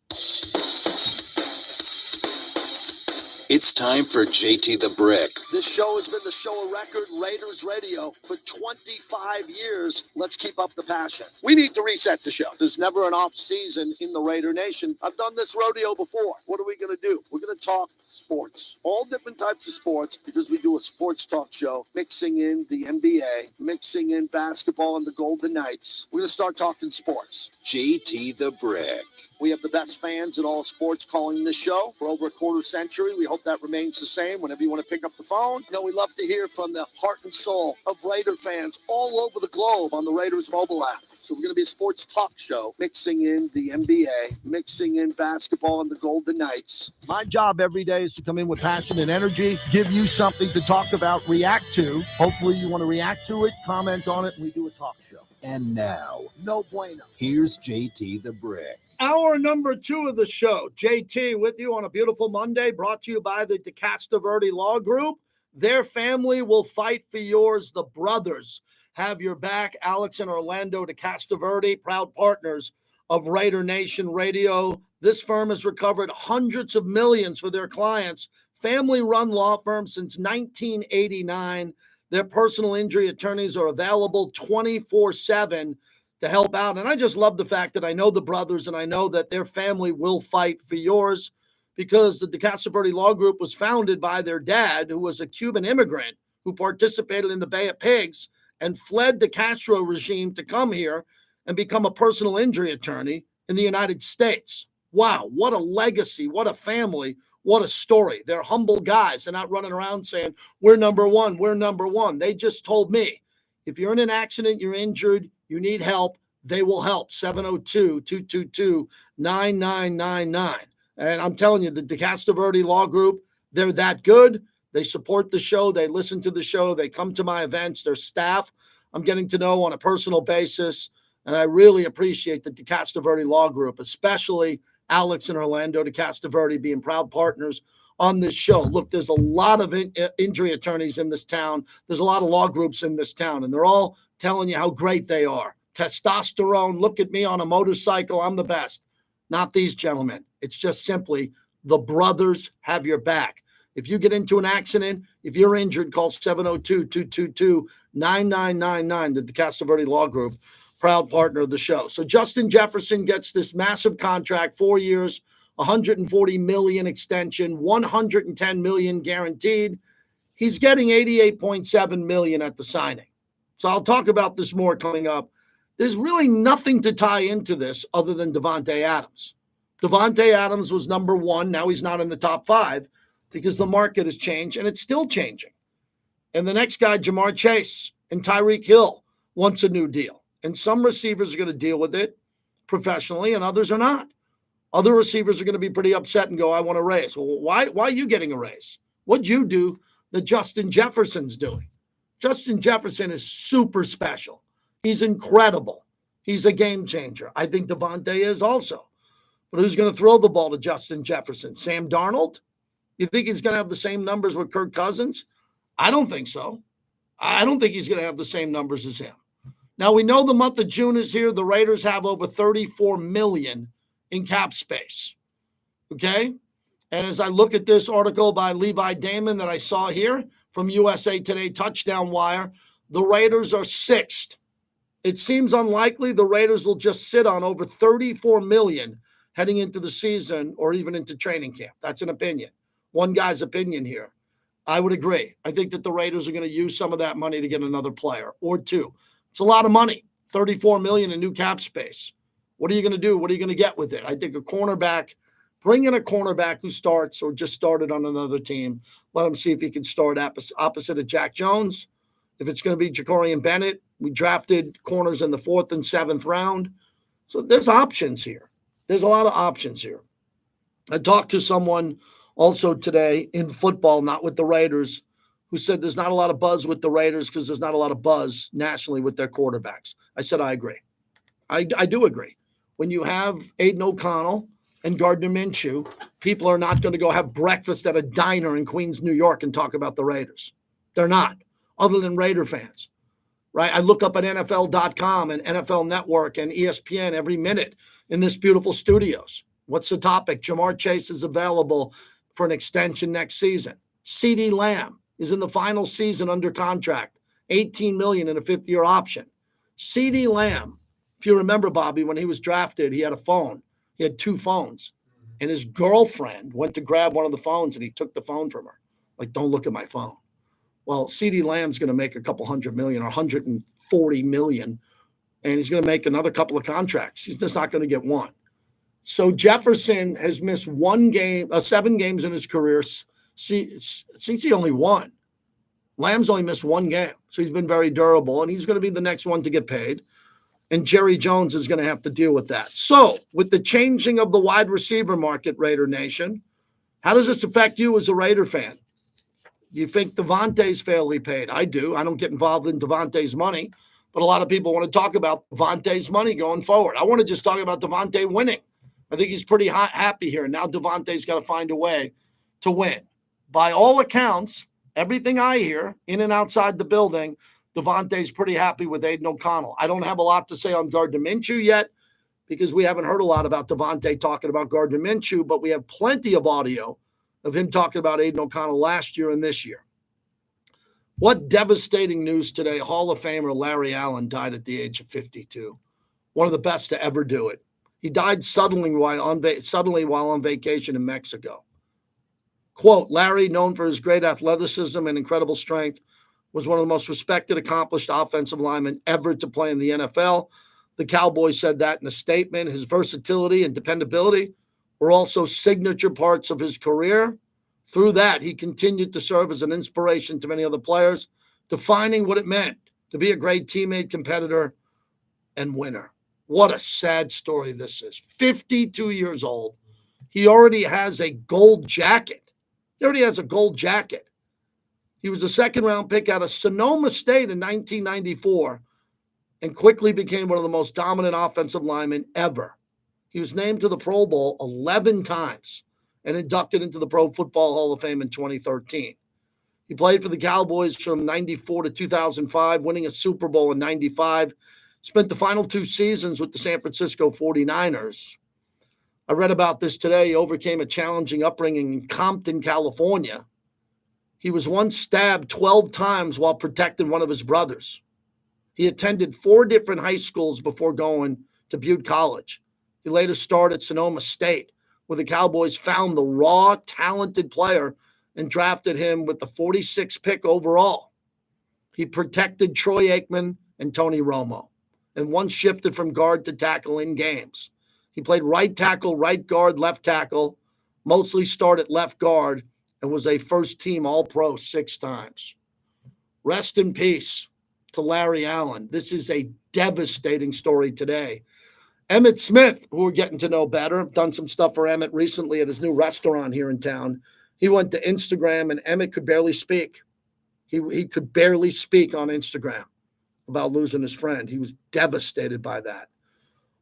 It's time for JT the Brick. This show has been the show of record, Raiders Radio, for 25 years. Let's keep up the passion. We need to reset the show. There's never an off season in the Raider Nation. I've done this rodeo before. What are we going to do? We're going to talk sports, all different types of sports, because we do a sports talk show, mixing in the NBA, mixing in basketball and the Golden Knights. We're going to start talking sports. JT the Brick. We have the best fans in all sports calling this show for over a quarter century. We hope that remains the same whenever you want to pick up the phone. You know, we love to hear from the heart and soul of Raider fans all over the globe on the Raiders mobile app. So we're going to be a sports talk show, mixing in the NBA, mixing in basketball and the Golden Knights. My job every day is to come in with passion and energy, give you something to talk about, react to. Hopefully you want to react to it, comment on it, and we do a talk show. And now, no bueno. Here's JT the Brick. Hour number 2 of the show. JT with you on a beautiful Monday, brought to you by the DeCastroverde Law Group. Their family will fight for yours, the brothers. have your back. Alex and Orlando de Castaverde, proud partners of Raider Nation Radio. This firm has recovered hundreds of millions for their clients. Family-run law firm since 1989. Their personal injury attorneys are available 24/7 to help out. And I just love the fact that I know the brothers and I know that their family will fight for yours, because the De Castaverde Law Group was founded by their dad, who was a Cuban immigrant who participated in the Bay of Pigs and fled the Castro regime to come here and become a personal injury attorney in the United States. Wow, what a legacy, what a family, what a story. They're humble guys. They're not running around saying, we're number one, we're number one. They just told me, if you're in an accident, you're injured, you need help, they will help. 702-222-9999. And I'm telling you, the De Castaverde Law Group, they're that good. They support the show. They listen to the show. They come to my events. Their staff, I'm getting to know on a personal basis. And I really appreciate the De Castaverde Law Group, especially Alex and Orlando de Castaverde being proud partners on this show. Look, there's a lot of injury attorneys in this town. There's a lot of law groups in this town, and they're all telling you how great they are. Testosterone, look at me on a motorcycle, I'm the best. Not these gentlemen. It's just simply the brothers have your back. If you get into an accident, if you're injured, call 702-222-9999, the De Castaverde Law Group, proud partner of the show. So Justin Jefferson gets this massive contract, 4 years, $140 million extension, $110 million guaranteed. He's getting $88.7 million at the signing. So I'll talk about this more coming up. There's really nothing to tie into this other than Davante Adams. Davante Adams was number one. Now he's not in the top five because the market has changed, and it's still changing. And the next guy, Jamar Chase and Tyreek Hill, wants a new deal. And some receivers are going to deal with it professionally, and others are not. Other receivers are going to be pretty upset and go, I want a raise. Well, why are you getting a raise? What'd you do that Justin Jefferson's doing? Justin Jefferson is super special. He's incredible. He's a game changer. I think Davante is also. But who's going to throw the ball to Justin Jefferson? Sam Darnold? You think he's going to have the same numbers with Kirk Cousins? I don't think so. I don't think he's going to have the same numbers as him. Now, we know the month of June is here. The Raiders have over $34 million in cap space. Okay? And as I look at this article by Levi Damon that I saw here from USA Today Touchdown Wire, the Raiders are sixth. It seems unlikely the Raiders will just sit on over $34 million heading into the season or even into training camp. That's an opinion. One guy's opinion here. I would agree. I think that the Raiders are going to use some of that money to get another player or two. It's a lot of money, $34 million in new cap space. What are you going to do? What are you going to get with it? I think a cornerback, bring in a cornerback who starts or just started on another team. Let him see if he can start opposite of Jack Jones. If it's going to be Jacorian Bennett, we drafted corners in the 4th and 7th round. So there's options here. There's a lot of options here. I talked to someone also today in football, not with the Raiders, who said there's not a lot of buzz with the Raiders because there's not a lot of buzz nationally with their quarterbacks. I said, I agree. I do agree. When you have Aiden O'Connell and Gardner Minshew, people are not going to go have breakfast at a diner in Queens, New York and talk about the Raiders. They're not, other than Raider fans, right? I look up at NFL.com and NFL Network and ESPN every minute in this beautiful studios. What's the topic? Jamar Chase is available for an extension next season. CeeDee Lamb is in the final season under contract, $18 million in a 5th-year option. CeeDee Lamb, if you remember, Bobby, when he was drafted, he had a phone. He had 2 phones. And his girlfriend went to grab one of the phones, and he took the phone from her. Like, don't look at my phone. Well, CeeDee Lamb's going to make a couple $100 million or $140 million, and he's going to make another couple of contracts. He's just not going to get one. So Jefferson has missed 7 games in his career. Since he only won. Lamb's only missed 1 game. So he's been very durable, and he's going to be the next one to get paid. And Jerry Jones is going to have to deal with that. So with the changing of the wide receiver market, Raider Nation, how does this affect you as a Raider fan? You think Davante's fairly paid? I do. I don't get involved in Davante's money, but a lot of people want to talk about Davante's money going forward. I want to just talk about Davante winning. I think he's pretty happy here. Now Davante's got to find a way to win. By all accounts, everything I hear in and outside the building, Devontae's pretty happy with Aiden O'Connell. I don't have a lot to say on Gardner Minshew yet because we haven't heard a lot about Devontae talking about Gardner Minshew, but we have plenty of audio of him talking about Aiden O'Connell last year and this year. What devastating news today. Hall of Famer Larry Allen died at the age of 52. One of the best to ever do it. He died suddenly while on vacation in Mexico. Quote, Larry, known for his great athleticism and incredible strength, was one of the most respected, accomplished offensive linemen ever to play in the NFL. The Cowboys said that in a statement. His versatility and dependability were also signature parts of his career. Through that, he continued to serve as an inspiration to many other players, defining what it meant to be a great teammate, competitor, and winner. What a sad story this is. 52 years old. He already has a gold jacket. He was a second-round pick out of Sonoma State in 1994 and quickly became one of the most dominant offensive linemen ever. He was named to the Pro Bowl 11 times and inducted into the Pro Football Hall of Fame in 2013. He played for the Cowboys from 94 to 2005, winning a Super Bowl in 95. Spent the final 2 seasons with the San Francisco 49ers. I read about this today. He overcame a challenging upbringing in Compton, California. He was once stabbed 12 times while protecting one of his brothers. He attended 4 different high schools before going to Butte College. He later starred at Sonoma State, where the Cowboys found the raw, talented player and drafted him with the 46th pick overall. He protected Troy Aikman and Tony Romo, and once shifted from guard to tackle in games. He played right tackle, right guard, left tackle, mostly started left guard, and was a first-team All-Pro 6 times. Rest in peace to Larry Allen. This is a devastating story today. Emmett Smith, who we're getting to know better, done some stuff for Emmett recently at his new restaurant here in town. He went to Instagram, and Emmett could barely speak. He could barely speak on Instagram about losing his friend. He was devastated by that.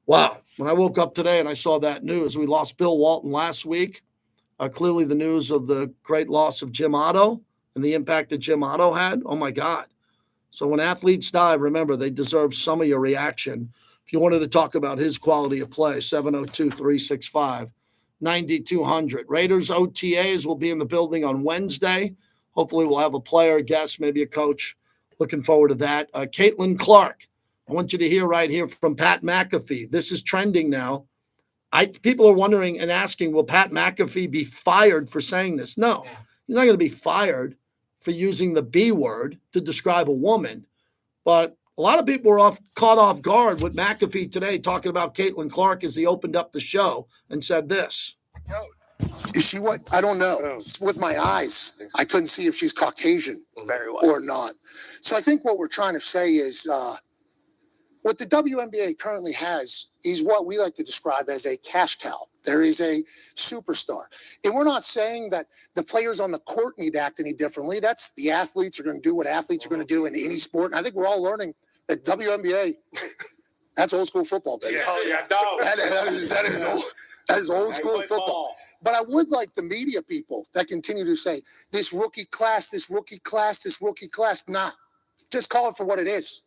Wow. When I woke up today and I saw that news, we lost Bill Walton last week. Clearly the news of the great loss of Jim Otto and the impact that Jim Otto had. Oh, my God. So when athletes die, remember, they deserve some of your reaction. If you wanted to talk about his quality of play, 702-365-9200. Raiders OTAs will be in the building on Wednesday. Hopefully we'll have a player, a guest, maybe a coach. Looking forward to that. Caitlin Clark, I want you to hear right here from Pat McAfee. This is trending now. People are wondering and asking, will Pat McAfee be fired for saying this? No, he's not going to be fired for using the B word to describe a woman. But a lot of people were caught off guard with McAfee today talking about Caitlin Clark as he opened up the show and said this. Is she what? I don't know. With my eyes, I couldn't see if she's Caucasian or not. So I think what we're trying to say is what the WNBA currently has is what we like to describe as a cash cow. There is a superstar. And we're not saying that the players on the court need to act any differently. That's the athletes are going to do what athletes are going to do in any sport. And I think we're all learning that WNBA, that's old school football, baby. That is old school football. But I would like the media people that continue to say, this rookie class, this rookie class, this rookie class. Nah, just call it for what it is.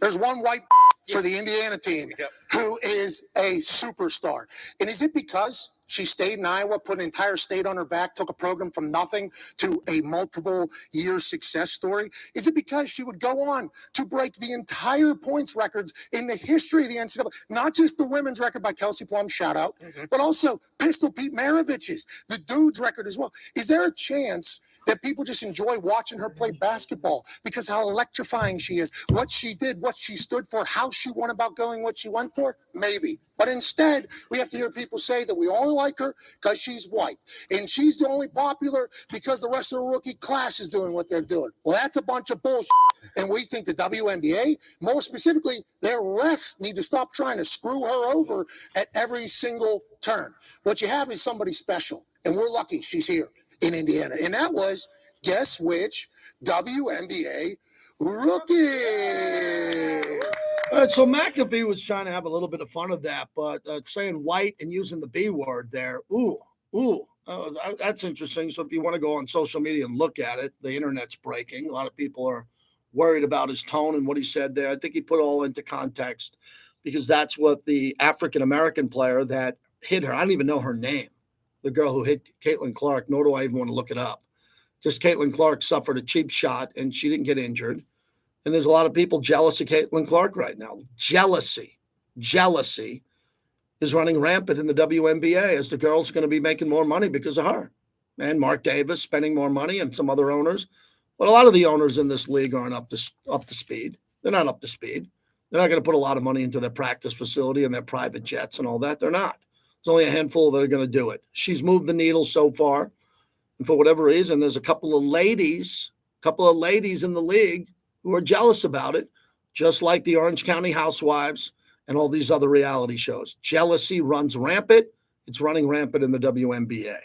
There's one white for the Indiana team who is a superstar. And is it because she stayed in Iowa, put an entire state on her back, took a program from nothing to a multiple-year success story? Is it because she would go on to break the entire points records in the history of the NCAA, not just the women's record by Kelsey Plum, shout out, but also Pistol Pete Maravich's, the dude's record as well? Is there a chance that people just enjoy watching her play basketball because how electrifying she is, what she did, what she stood for, how she went about going, what she went for? Maybe. But instead, we have to hear people say that we only like her because she's white. And she's the only popular because the rest of the rookie class is doing what they're doing. Well, that's a bunch of bullshit. And we think the WNBA, more specifically, their refs need to stop trying to screw her over at every single turn. What you have is somebody special. And we're lucky she's here in Indiana. And that was, guess which WNBA rookie? So McAfee was trying to have a little bit of fun of that, but saying white and using the B word there, that's interesting. So if you want to go on social media and look at it, the internet's breaking. A lot of people are worried about his tone and what he said there. I think he put it all into context because that's what the African-American player that hit her, I don't even know her name, the girl who hit Caitlin Clark, nor do I even want to look it up. Just Caitlin Clark suffered a cheap shot and she didn't get injured. And there's a lot of people jealous of Caitlin Clark right now. Jealousy is running rampant in the WNBA as the girl's going to be making more money because of her. And Mark Davis spending more money and some other owners. But a lot of the owners in this league aren't up to speed. They're not up to speed. They're not going to put a lot of money into their practice facility and their private jets and all that. They're not. There's only a handful that are going to do it. She's moved the needle so far. And for whatever reason, there's a couple of ladies in the league who are jealous about it, just like the Orange County Housewives and all these other reality shows. Jealousy runs rampant. It's running rampant in the WNBA.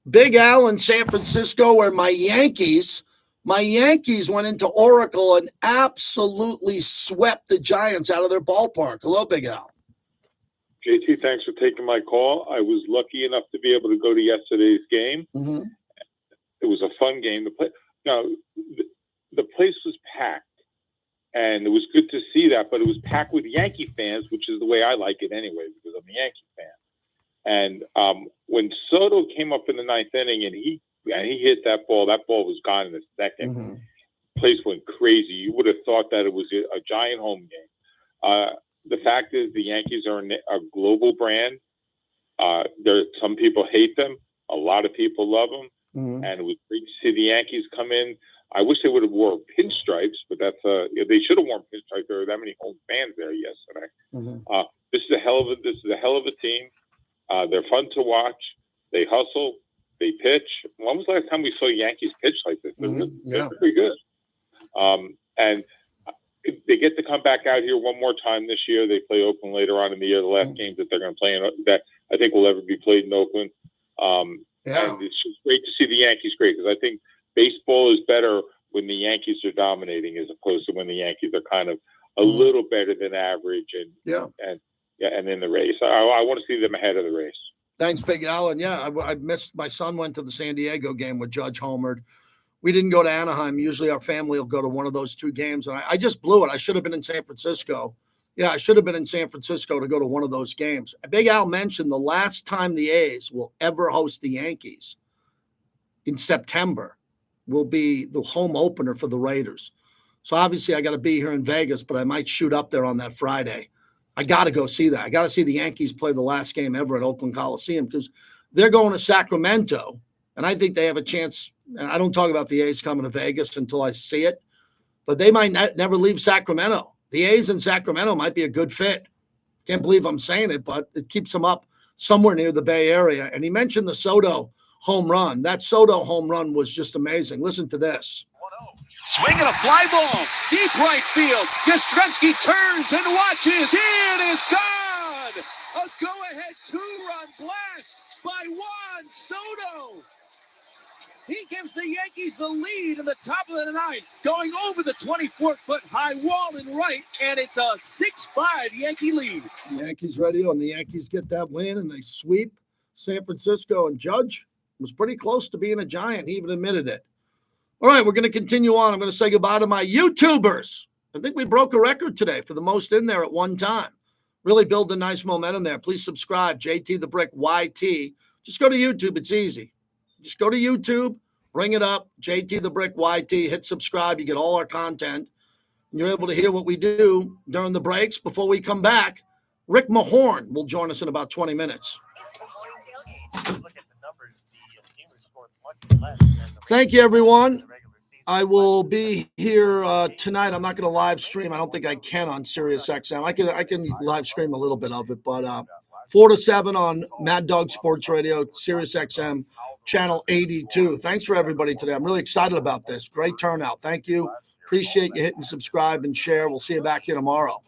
Big Al in San Francisco, where my Yankees went into Oracle and absolutely swept the Giants out of their ballpark. Hello, Big Al. JT, thanks for taking my call. I was lucky enough to be able to go to yesterday's game. Mm-hmm. It was a fun game. The place was packed, and it was good to see that, but it was packed with Yankee fans, which is the way I like it anyway, because I'm a Yankee fan. And when Soto came up in the ninth inning and he hit that ball was gone in a second. Mm-hmm. The place went crazy. You would have thought that it was a Giant home game. The fact is the Yankees are a global brand. Some people hate them. A lot of people love them. Mm-hmm. And it was great to see the Yankees come in. I wish they would have worn pinstripes, but they should have worn pinstripes. There were that many home fans there yesterday. Mm-hmm. This is a hell of a team. They're fun to watch. They hustle. They pitch. When was the last time we saw Yankees pitch like this? They're pretty good. And they get to come back out here one more time this year. They play Oakland later on in the year. The last games that they're going to play in that I think will ever be played in Oakland. And it's just great to see the Yankees great because I think baseball is better when the Yankees are dominating as opposed to when the Yankees are kind of a little better than average and in the race. I want to see them ahead of the race. Thanks, Big Al. And I missed. My son went to the San Diego game with Judge Homered. We didn't go to Anaheim. Usually our family will go to one of those two games. And I just blew it. I should have been in San Francisco. Yeah, I should have been in San Francisco to go to one of those games. Big Al mentioned the last time the A's will ever host the Yankees in September will be the home opener for the Raiders. So obviously I got to be here in Vegas, but I might shoot up there on that Friday. I got to go see that. I got to see the Yankees play the last game ever at Oakland Coliseum because they're going to Sacramento, and I think they have a chance. And I don't talk about the A's coming to Vegas until I see it, but they might never leave Sacramento. The A's in Sacramento might be a good fit. Can't believe I'm saying it, but it keeps them up somewhere near the Bay Area. And he mentioned the Soto home run. That Soto home run was just amazing. Listen to this. Swinging a fly ball, deep right field. Yastrzemski turns and watches. It is gone. A go-ahead two-run blast by Juan Soto. He gives the Yankees the lead in the top of the ninth, going over the 24-foot high wall in right, and it's a 6-5 Yankee lead. The Yankees ready, and the Yankees get that win, and they sweep San Francisco. And Judge was pretty close to being a Giant. He even admitted it. All right, we're going to continue on. I'm going to say goodbye to my YouTubers. I think we broke a record today for the most in there at one time. Really build a nice momentum there. Please subscribe, JT the Brick YT. Just go to YouTube. It's easy. Just go to YouTube, bring it up, JT the Brick YT, hit subscribe. You get all our content. And you're able to hear what we do during the breaks. Before we come back, Rick Mahorn will join us in about 20 minutes. Thank you, everyone. I will be here tonight. I'm not going to live stream. I don't think I can on Sirius XM. I can live stream a little bit of it, but 4 to 7 on Mad Dog Sports Radio, Sirius XM, channel 82. Thanks for everybody today. I'm really excited about this. Great turnout. Thank you. Appreciate you hitting subscribe and share. We'll see you back here tomorrow.